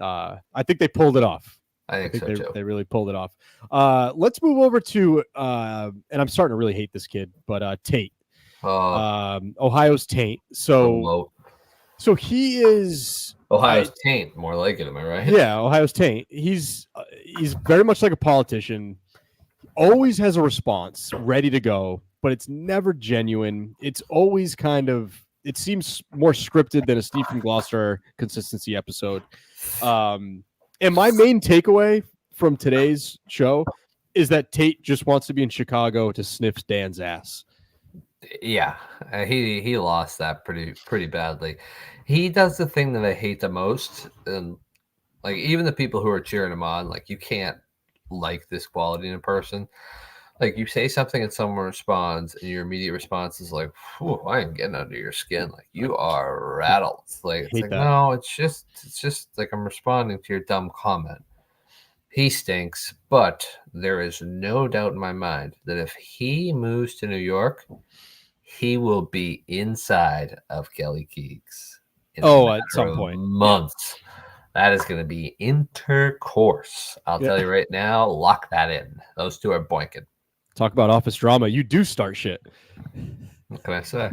I think they pulled it off.
I think so too.
They really pulled it off. Let's move over to and I'm starting to really hate this kid, but Tate. Ohio's Tate. So he is
Ohio's taint, more like it. Am I right?
Yeah, Ohio's taint. He's very much like a politician. Always has a response ready to go, but it's never genuine. It's always it seems more scripted than a Steve from Gloucester consistency episode. And my main takeaway from today's show is that Tate just wants to be in Chicago to sniff Dan's ass.
Yeah, he lost that pretty badly. He does the thing that I hate the most, and like even the people who are cheering him on, like you can't like this quality in a person. Like you say something and someone responds, and your immediate response is like, "I am getting under your skin. Like you are rattled." Like it's like no, it's just like I'm responding to your dumb comment. He stinks, but there is no doubt in my mind that if he moves to New York, he will be inside of Kelly Keegs in
at some point.
Months. Yeah. That is going to be intercourse. I'll tell you right now, lock that in. Those two are boinking.
Talk about office drama. You do start shit.
What can I say?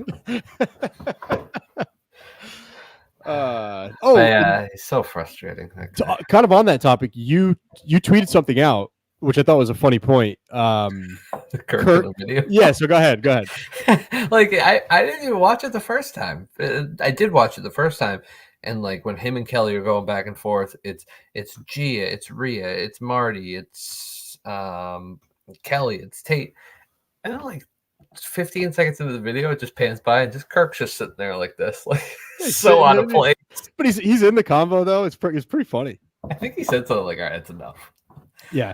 It's so frustrating.
Kind of on that topic, you tweeted something out, which I thought was a funny point.
Kirk video.
Yeah, so go ahead.
Like I didn't even watch it the first time. I did watch it the first time, and like when him and Kelly are going back and forth, it's Gia, it's Rhea, it's Marty, it's Kelly, it's Tate, and then like 15 seconds into the video, it just pans by, and just Kirk's just sitting there like this, like so out of place.
But he's in the convo though. It's pretty funny.
I think he said something like, "All right, it's enough."
Yeah,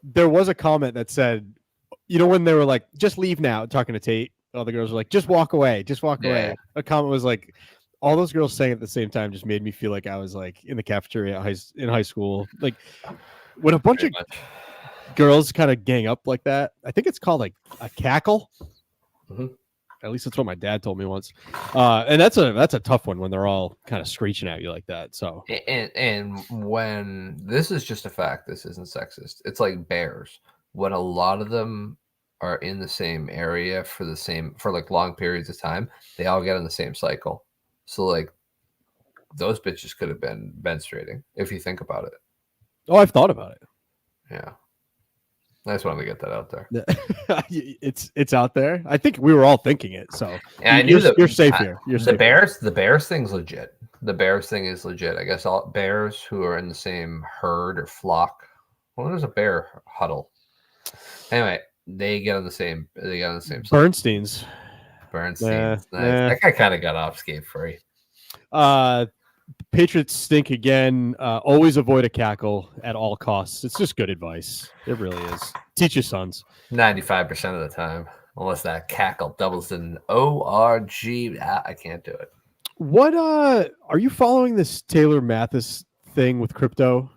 there was a comment that said, when they were like, "Just leave now," talking to Tate, all the girls were like, "Just walk away, away." A comment was like, all those girls saying at the same time just made me feel like I was like in the cafeteria in high school, like when a bunch of girls kind of gang up like that. I think it's called like a cackle.
Mm-hmm.
At least that's what my dad told me once. And that's a tough one when they're all kind of screeching at you like that. So
and when this is just a fact, this isn't sexist. It's like bears. When a lot of them are in the same area for like long periods of time, they all get in the same cycle. So like those bitches could have been menstruating if you think about it.
Oh, I've thought about it.
Yeah. I just wanted to get that out there.
It's out there. I think we were all thinking it. So
yeah, you're
safe here.
The Bears thing's legit. The Bears thing is legit. I guess all bears who are in the same herd or flock. Well, there's a bear huddle. Anyway, they get on the same.
Bernstein's.
Nice. That guy kind of got off scot-free.
Patriots stink again. Always avoid a cackle at all costs. It's just good advice. It really is. Teach your sons.
95% of the time, unless that cackle doubles in ORG. I can't do it.
What are you following this Taylor Mathis thing with crypto?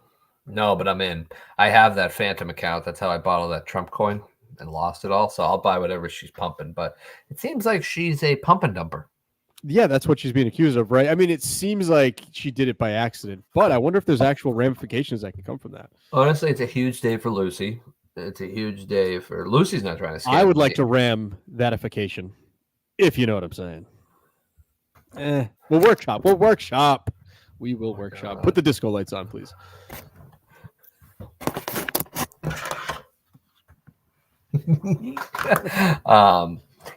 No, but I'm in. I have that Phantom account. That's how I bought all that Trump coin and lost it all. So I'll buy whatever she's pumping. But it seems like she's a pump and dumper.
Yeah, that's what she's being accused of, right? I mean, it seems like she did it by accident, but I wonder if there's actual ramifications that can come from that.
Honestly, it's a huge day for Lucy. It's a huge day for Lucy's not trying to scam.
I would like to ram thatification, if you know what I'm saying. We'll workshop. We will workshop. Put the disco lights on, please.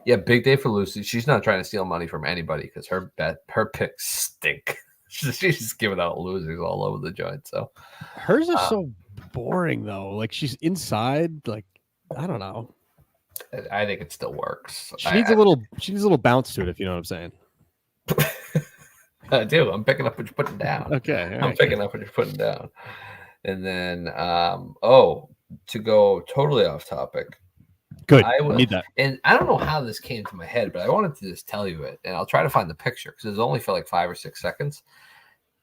Yeah, big day for Lucy. She's not trying to steal money from anybody because her picks stink. She's just giving out losers all over the joint. So
hers are so boring though. Like she's inside. Like I don't know.
I think it still works.
She needs a little bounce to it, if you know what I'm saying.
I do. I'm picking up what you're putting down.
Okay,
I'm picking up what you're putting down. And then, to go totally off topic.
Good. I need that.
And I don't know how this came to my head, but I wanted to just tell you it. And I'll try to find the picture because it was only for like 5 or 6 seconds.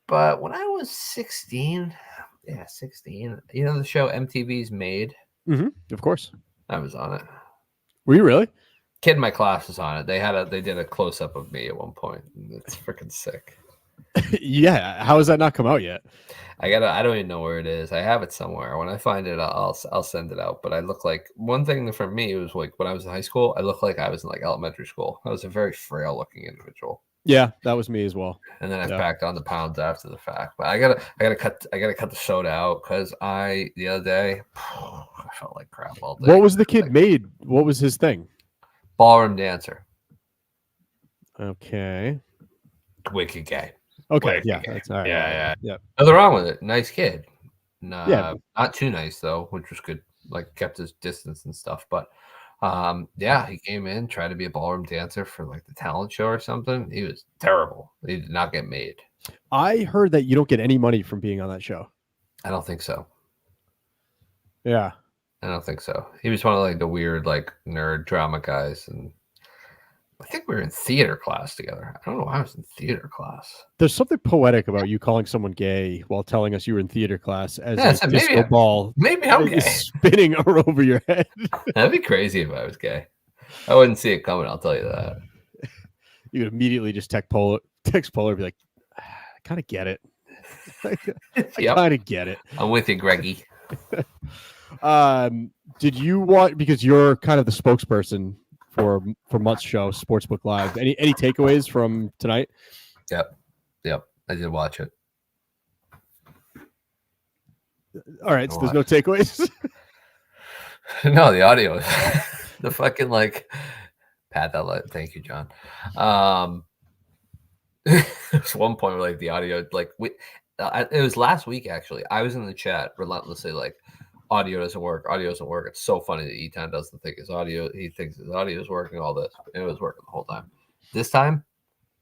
But when I was 16, you know the show MTV's Made?
Mm-hmm, of course.
I was on it.
Were you really?
Kid in my class was on it. They did a close up of me at one point. It's freaking sick.
Yeah. How has that not come out yet?
I don't even know where it is. I have it somewhere. When I find it, I'll send it out. But I look like one thing for me was like when I was in high school, I looked like I was in like elementary school. I was a very frail looking individual.
Yeah, that was me as well.
And then I packed on the pounds after the fact. But I gotta cut the soda out because the other day I felt like crap all day.
What was the kid made? What was his thing?
Ballroom dancer.
Okay.
Wicked gay.
Okay. Yeah. That's all right.
Yeah.
Yeah.
Nothing wrong with it. Nice kid.
Yeah.
Not too nice though, which was good. Like kept his distance and stuff. But he came in, tried to be a ballroom dancer for like the talent show or something. He was terrible. He did not get made.
I heard that you don't get any money from being on that show.
I don't think so.
Yeah.
I don't think so. He was one of like the weird like nerd drama guys, and I think we were in theater class together. I don't know why I was in theater class.
There's something poetic about you calling someone gay while telling us you were in theater class as a disco ball
maybe I'm gay.
Spinning over your head.
That'd be crazy if I was gay. I wouldn't see it coming, I'll tell you that.
You would immediately just text Polar and be like, I kind of get it. I kind of get it.
I'm with you, Greggy.
Did you want, because you're kind of the spokesperson for Mutt's show, Sportsbook Live. Any takeaways from tonight?
Yep. I did watch it.
All right, so there's no takeaways.
No, the audio, the fucking like Pat that light. Thank you, John. There's one point where like the audio, like it was last week actually. I was in the chat relentlessly like, audio doesn't work. It's so funny that Eton doesn't think his audio. He thinks his audio is working. All this, and it was working the whole time. This time,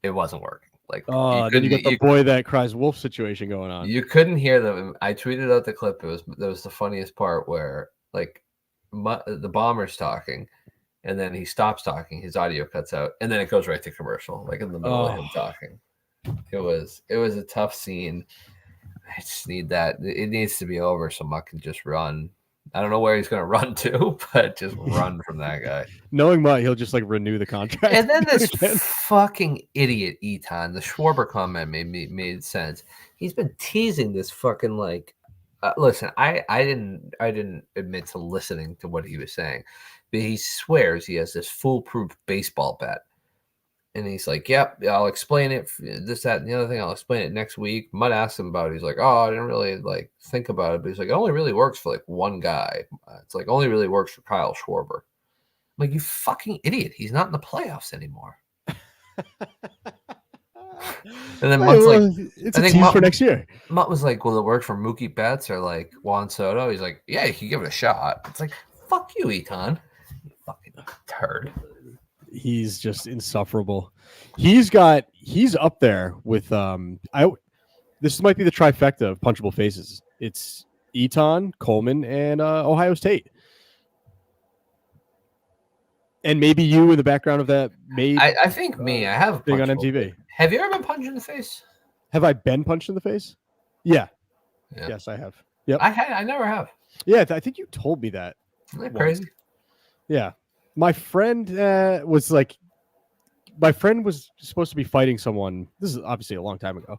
it wasn't working. Like,
then you got the boy that cries wolf situation going on.
You couldn't hear them. I tweeted out the clip. That was the funniest part where like the bomber's talking, and then he stops talking. His audio cuts out, and then it goes right to commercial, like in the middle of him talking. It was a tough scene. I just need that. It needs to be over so Mutt can just run. I don't know where he's going to run to, but just run from that guy.
Knowing Mutt, he'll just like renew the contract.
And then this fucking idiot Eton, the Schwarber comment made sense. He's been teasing this fucking like. Listen, I didn't admit to listening to what he was saying, but he swears he has this foolproof baseball bat. And he's like, yep, I'll explain it. This, that, and the other thing. I'll explain it next week. Mutt asked him about it. He's like, oh, I didn't really like think about it. But he's like, it only really works for like one guy. It's like only really works for Kyle Schwarber. I'm like, you fucking idiot. He's not in the playoffs anymore. And then Mutt's like,
it's a team for next year.
Mutt was like, will it work for Mookie Betts or like Juan Soto? He's like, yeah, you can give it a shot. It's like, fuck you, Eton. You fucking turd.
He's just insufferable. He's up there with this might be the trifecta of punchable faces. It's Eton, Coleman, and Ohio State. And maybe you in the background of that
I think me. I have
thing on MTV.
Have you ever been punched in the face?
Have I been punched in the face? Yeah. Yes, I have. Yep.
I never have.
Yeah, I think you told me that.
Isn't that crazy?
Yeah. My friend was supposed to be fighting someone. This is obviously a long time ago.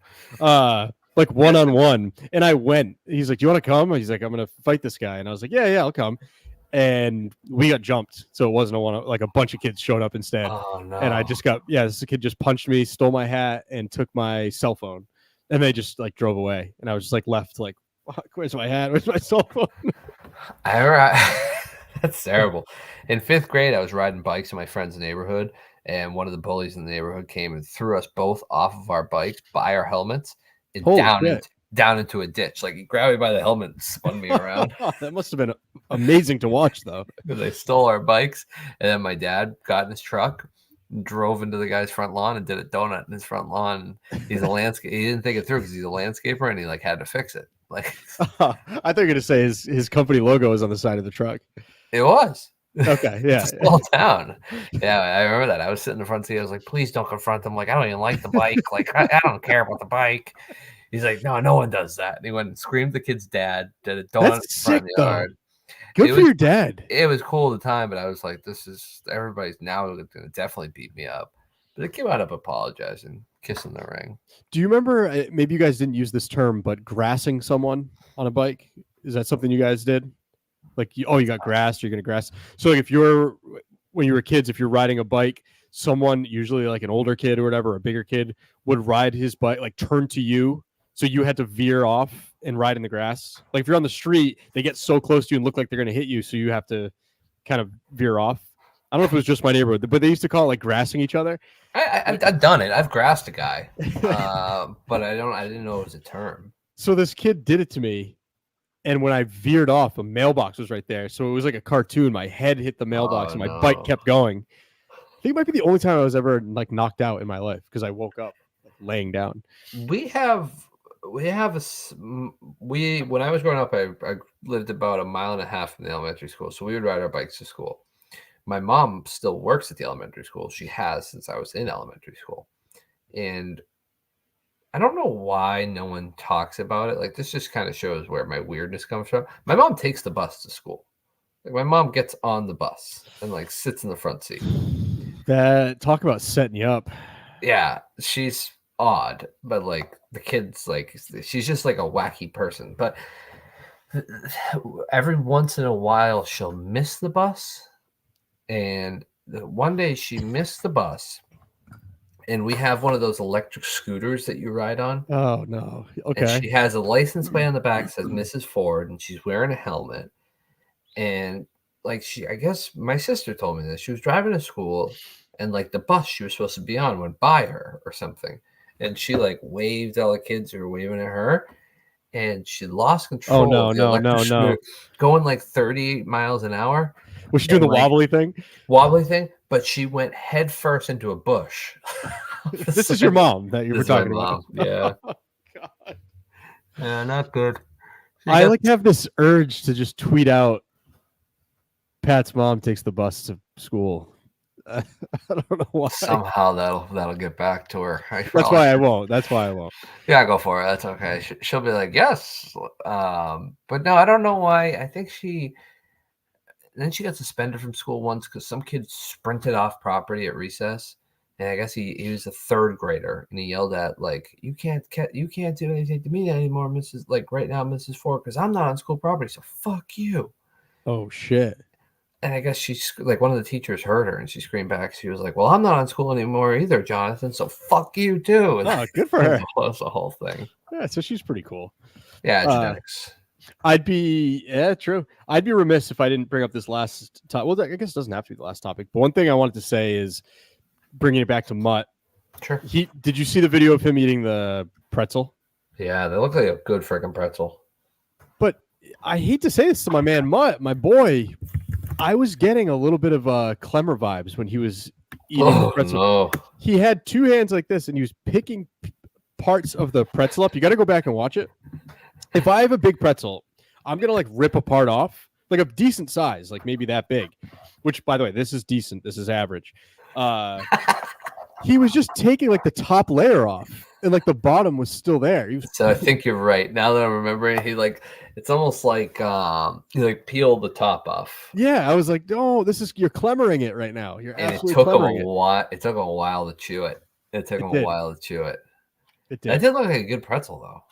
Like one-on-one. And I went. He's like, do you want to come? He's like, I'm going to fight this guy. And I was like, yeah, I'll come. And we got jumped. So it wasn't like a bunch of kids showed up instead.
Oh, no.
And I just this kid just punched me, stole my hat, and took my cell phone. And they just like drove away. And I was just like left like, where's my hat? Where's my cell phone?
That's terrible. In 5th grade, I was riding bikes in my friend's neighborhood, and one of the bullies in the neighborhood came and threw us both off of our bikes by our helmets and
Holy shit.
down into a ditch. Like he grabbed me by the helmet and spun me around.
That must have been amazing to watch, though.
They stole our bikes, and then my dad got in his truck, drove into the guy's front lawn, and did a donut in his front lawn. He's a landscape. He didn't think it through because he's a landscaper, and he like had to fix it. Like
I thought you were going to say his company logo is on the side of the truck.
it was.
Okay, yeah.
It's a small town. Yeah, I remember that. I was sitting in the front seat. I was like, please don't confront him. Like, I don't even like the bike. Like, I don't care about the bike. He's like, no one does that. And he went and screamed the kid's dad, did a donut
That's
in front of
sick,
the
though.
yard.
Good for your dad.
It was cool at the time, but I was like, everybody's now going to definitely beat me up. But it came out of apologizing, kissing the ring.
Do you remember, maybe you guys didn't use this term, but grassing someone on a bike? Is that something you guys did? Like, you got grass, you're going to grass. So like when you were kids, if you're riding a bike, someone, usually like an older kid or whatever, a bigger kid, would ride his bike, like turn to you. So you had to veer off and ride in the grass. Like if you're on the street, they get so close to you and look like they're going to hit you. So you have to kind of veer off. I don't know if it was just my neighborhood, but they used to call it like grassing each other.
I've done it. I've grassed a guy, but I didn't know it was a term.
So this kid did it to me. And when I veered off, a mailbox was right there. So it was like a cartoon. My head hit the mailbox and my bike kept going. I think it might be the only time I was ever like knocked out in my life because I woke up laying down.
When I was growing up, I lived about 1.5 miles from the elementary school. So we would ride our bikes to school. My mom still works at the elementary school. She has since I was in elementary school. And I don't know why no one talks about it. Like this just kind of shows where my weirdness comes from. My mom takes the bus to school. Like my mom gets on the bus and like sits in the front seat.
That talk about setting you up.
Yeah, she's odd, but like the kids, like she's just like a wacky person. But every once in a while, she'll miss the bus. And one day she missed the bus. And we have one of those electric scooters that you ride on.
Oh, no. Okay.
And she has a license plate on the back that says Mrs. Ford, and she's wearing a helmet. And like I guess my sister told me this. She was driving to school, and like the bus she was supposed to be on went by her or something. And she like waved all the kids who were waving at her. And she lost control.
Oh,
of the electric
no.
scooter, going like 30 miles an hour.
Was she doing the wobbly thing?
Wobbly thing, but she went head first into a bush.
This is your mom that you were talking about.
Yeah. Oh, God. Yeah, not good.
I like have this urge to just tweet out Pat's mom takes the bus to school. I don't know why.
Somehow that'll get back to her.
That's why I won't.
Yeah, go for it. That's okay. She'll be like, yes. But no, I don't know why. I think then she got suspended from school once because some kid sprinted off property at recess. And I guess he was a 3rd grader, and he yelled at like, you can't do anything to me anymore, Mrs. Like right now, Mrs. Ford, because I'm not on school property, so fuck you.
Oh shit. And
I guess she's like, one of the teachers heard her, and she screamed back. She was like, well, I'm not on school anymore either, Jonathan, so fuck you too. And
good for her.
That's the whole thing.
Yeah, so she's pretty cool.
Yeah, genetics.
True. I'd be remiss if I didn't bring up this last topic. Well, I guess it doesn't have to be the last topic. But one thing I wanted to say is bringing it back to Mutt.
Sure.
Did you see the video of him eating the pretzel?
Yeah, they look like a good freaking pretzel.
But I hate to say this to my man Mutt, my boy. I was getting a little bit of Clemmer vibes when he was eating the pretzel.
No.
He had 2 hands like this, and he was picking parts of the pretzel up. You got to go back and watch it. If I have a big pretzel, I'm going to like rip a part off, like a decent size, like maybe that big, which by the way, this is decent. This is average. He was just taking like the top layer off and like the bottom was still there.
So I think you're right. Now that I'm remembering, it's almost like he like peeled the top off.
Yeah. I was like, oh, you're Clemmering it right now. You're
and
absolutely
Clemmering it. It took a while to chew it. It did. It did look like a good pretzel though.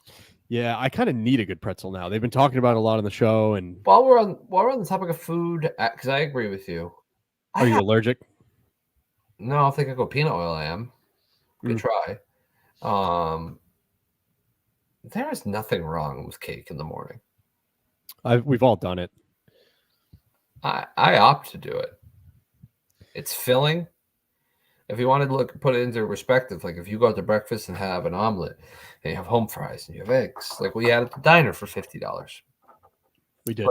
Yeah, I kind of need a good pretzel now. They've been talking about it a lot on the show. And
while we're on the topic of food, because I agree with you.
Are you allergic?
No, I think I go peanut oil. I am. Good try. There is nothing wrong with cake in the morning.
We've all done it.
I opt to do it. It's filling. If you wanted to put it into perspective, like if you go out to breakfast and have an omelet, and you have home fries and you have eggs, like we had at the diner for $50.
We did.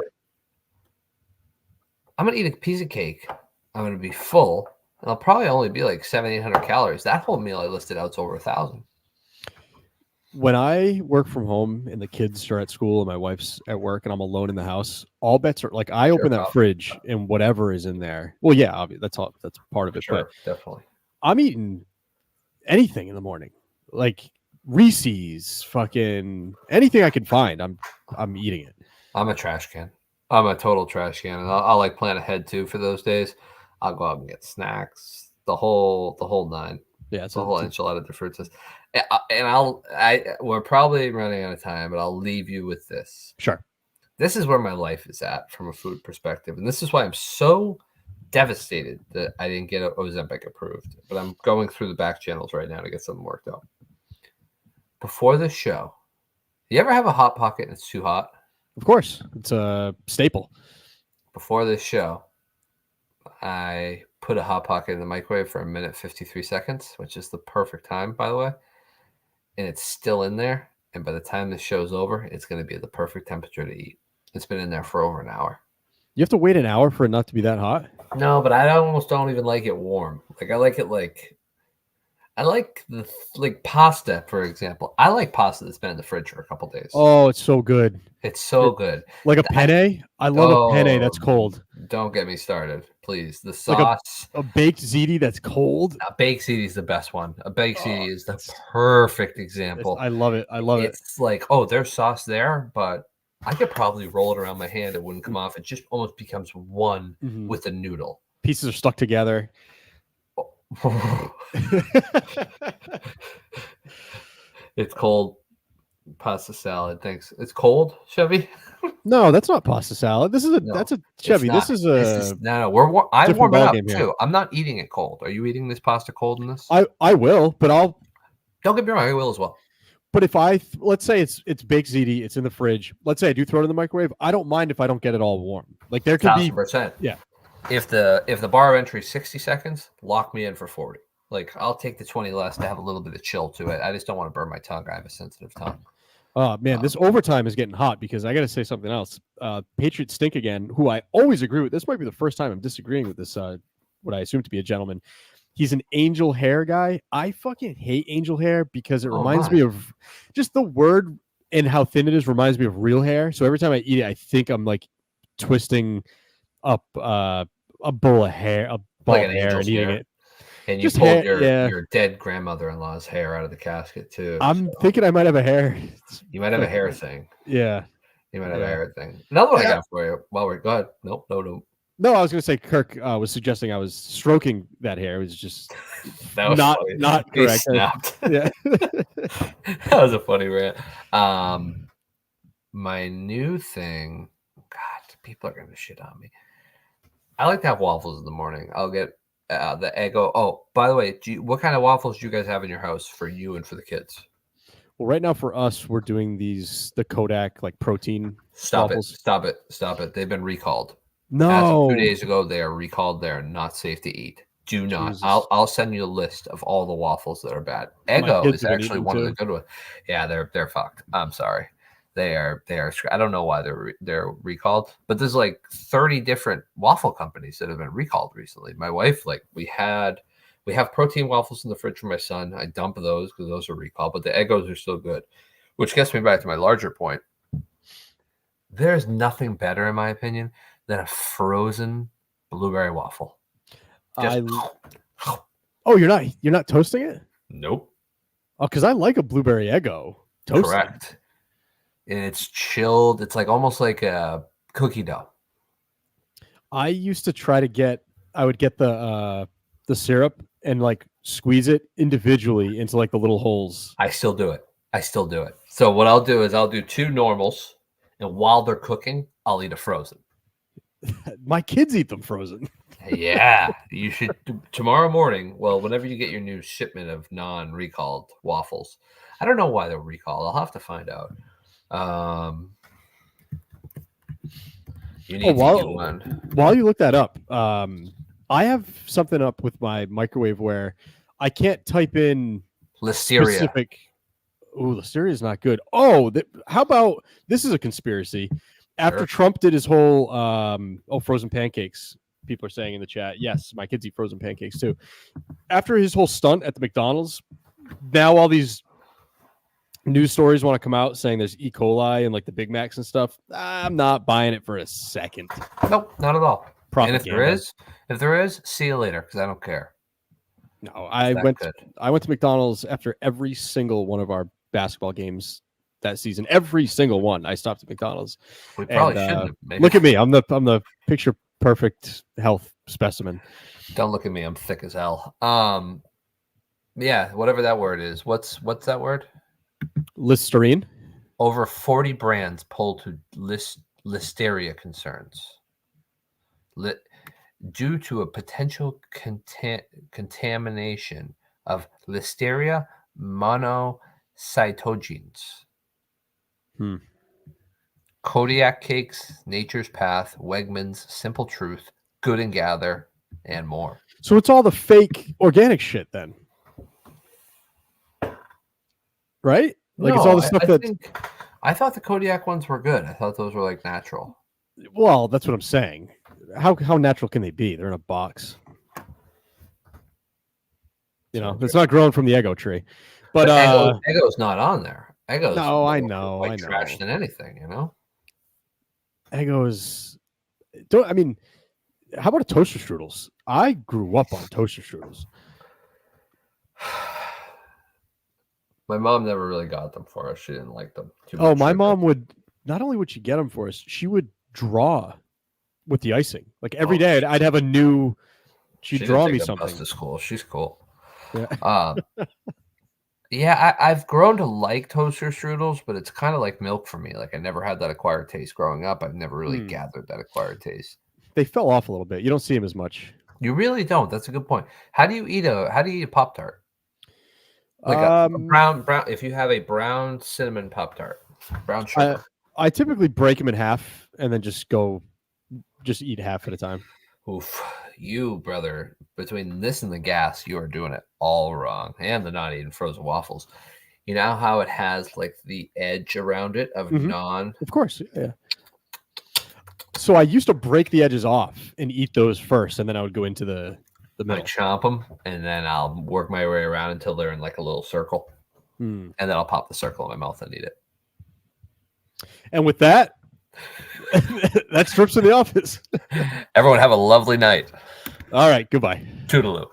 I'm gonna eat a piece of cake. I'm gonna be full, and I'll probably only be like 700-800 calories. That whole meal I listed out's over 1,000.
When I work from home and the kids are at school and my wife's at work and I'm alone in the house, all bets are like I open that fridge and whatever is in there. Well, yeah, obviously, that's part of it.
Sure,
but
definitely.
I'm eating anything in the morning, like Reese's, fucking anything I can find. I'm eating it.
I'm a trash can. I'm a total trash can, and I'll like plan ahead too for those days. I'll go out and get snacks, the whole nine.
Yeah,
the whole enchilada de frutas. And we're probably running out of time, but I'll leave you with this.
Sure.
This is where my life is at from a food perspective, and this is why I'm so devastated that I didn't get Ozempic approved. But I'm going through the back channels right now to get something worked out. Before the show, you ever have a hot pocket and it's too hot?
Of course, it's a staple.
Before this show, I put a hot pocket in the microwave for 1:53, which is the perfect time, by the way. And it's still in there. And by the time the show's over, it's going to be at the perfect temperature to eat. It's been in there for over an hour.
You have to wait an hour for it not to be that hot?
No, but I almost don't even like it warm. Like I like it I like pasta, for example. I like pasta that's been in the fridge for a couple days.
Oh, it's so good.
It's so good.
Like a penne? I love a penne that's cold.
Don't get me started, please. The sauce.
Like a baked ziti that's cold.
A baked ziti is the best one. A baked ziti is the perfect example.
I love it.
It's like, oh, there's sauce there, but I could probably roll it around my hand. It wouldn't come off. It just almost becomes one with the noodle.
Pieces are stuck together.
It's cold. Pasta salad. Thanks. It's cold, Chevy.
No, that's not pasta salad. That's a Chevy. This is
no. I warm it up too. I'm not eating it cold. Are you eating this pasta cold in this?
I will, but
don't get me wrong. I will as well.
But if let's say it's baked ziti, it's in the fridge. Let's say I do throw it in the microwave. I don't mind if I don't get it all warm. Like there could
1,000%.
Yeah.
If the bar of entry is 60 seconds, lock me in for 40. Like I'll take the 20 less to have a little bit of chill to it. I just don't want to burn my tongue. I have a sensitive tongue.
Oh man, this overtime is getting hot because I got to say something else. Patriots stink again, who I always agree with. This might be the first time I'm disagreeing with this. What I assume to be a gentleman. He's an angel hair guy. I fucking hate angel hair because it reminds me of just the word and how thin it is reminds me of real hair. So every time I eat it, I think I'm like twisting up a bowl of hair, a ball of hair, and eating it.
And you pulled your dead grandmother-in-law's hair out of the casket too.
I'm thinking I might have a hair.
You might have a hair thing.
Yeah.
You might have a hair thing. Another one I got for you. Go ahead. Nope.
No, I was going to say Kirk was suggesting I was stroking that hair. It was just
that was
not correct.
Snapped.
Yeah.
That was a funny rant. My new thing, God, people are going to shit on me. I like to have waffles in the morning. I'll get the Eggo. Oh, by the way, what kind of waffles do you guys have in your house for you and for the kids?
Well, right now for us, we're doing the Kodak like protein waffles.
Stop it. They've been recalled.
No.
As of 2 days ago, they are recalled. They are not safe to eat. Do not. Jesus. I'll send you a list of all the waffles that are bad. Eggo is actually one of the good ones. Yeah, they're fucked. I'm sorry. They are. I don't know why they're recalled, but there's like 30 different waffle companies that have been recalled recently. My wife, we have protein waffles in the fridge for my son. I dump those because those are recalled, but the Eggos are still good, which gets me back to my larger point. There's nothing better, in my opinion, than a frozen blueberry waffle.
Oh, you're not toasting it?
Nope.
Oh, because I like a blueberry Eggo toasted.
Correct. And it's chilled. It's like almost like a cookie dough.
I used to try to I would get the syrup and like squeeze it individually into like the little holes.
I still do it. So what I'll do is I'll do 2 normals, and while they're cooking, I'll eat a frozen.
My kids eat them frozen.
Yeah, you should tomorrow morning. Well, whenever you get your new shipment of non-recalled waffles, I don't know why they're recalled. I'll have to find out. You need to get one.
While you look that up, I have something up with my microwave where I can't type in
Listeria.
specific. Oh, Listeria is not good. Oh, how about this is a conspiracy? After Trump did his whole frozen pancakes, people are saying in the chat, yes, my kids eat frozen pancakes too. After his whole stunt at the McDonald's, now all these news stories want to come out saying there's E. coli and like the Big Macs and stuff. I'm not buying it for a second.
Nope, not at all.
Propaganda.
And if there is, see you later because I don't care.
No, I went to McDonald's after every single one of our basketball games that season. Every single one, I stopped at McDonald's.
We probably shouldn't.
Look at me. I'm the picture perfect health specimen.
Don't look at me. I'm thick as hell. Yeah, whatever that word is. What's that word?
Listerine.
Over 40 brands polled to listeria concerns. Due to a potential contamination of Listeria monocytogenes. Kodiak Cakes, Nature's Path, Wegmans, Simple Truth, Good and Gather, and more.
So it's all the fake organic shit then, right? Like it's all the stuff
I thought the Kodiak ones were good. I thought those were like natural.
Well, that's what I'm saying. How natural can they be? They're in a box. You know, it's not grown from the Eggo tree. But
Eggo's not on there. Eggo's
I know.
trash than anything, you know?
Eggo's how about toaster strudels? I grew up on toaster strudels.
My mom never really got them for us. She didn't like them too
much. Oh, my
sugar.
mom would, not only would she get them for us, she would draw with the icing. Like every day I'd have a new, she'd draw me something.
To school. She's cool. Yeah. Yeah, I've grown to like toaster strudels, but it's kind of like milk for me. Like I never had that acquired taste growing up. I've never really gathered that acquired taste.
They fell off a little bit. You don't see them as much.
You really don't. That's a good point. How do you eat a Pop-Tart? Like a brown. If you have a brown cinnamon Pop-Tart, brown sugar.
I typically break them in half and then just eat half at a time.
Oof, you brother! Between this and the gas, you are doing it all wrong. And the not eating frozen waffles. You know how it has like the edge around it of non.
Of course, yeah. So I used to break the edges off and eat those first, and then I would go into the middle.
I chomp them, and then I'll work my way around until they're in like a little circle, and then I'll pop the circle in my mouth and eat it.
And with that, that's Trips in the Office.
Everyone have a lovely night.
All right, goodbye.
Toodaloo.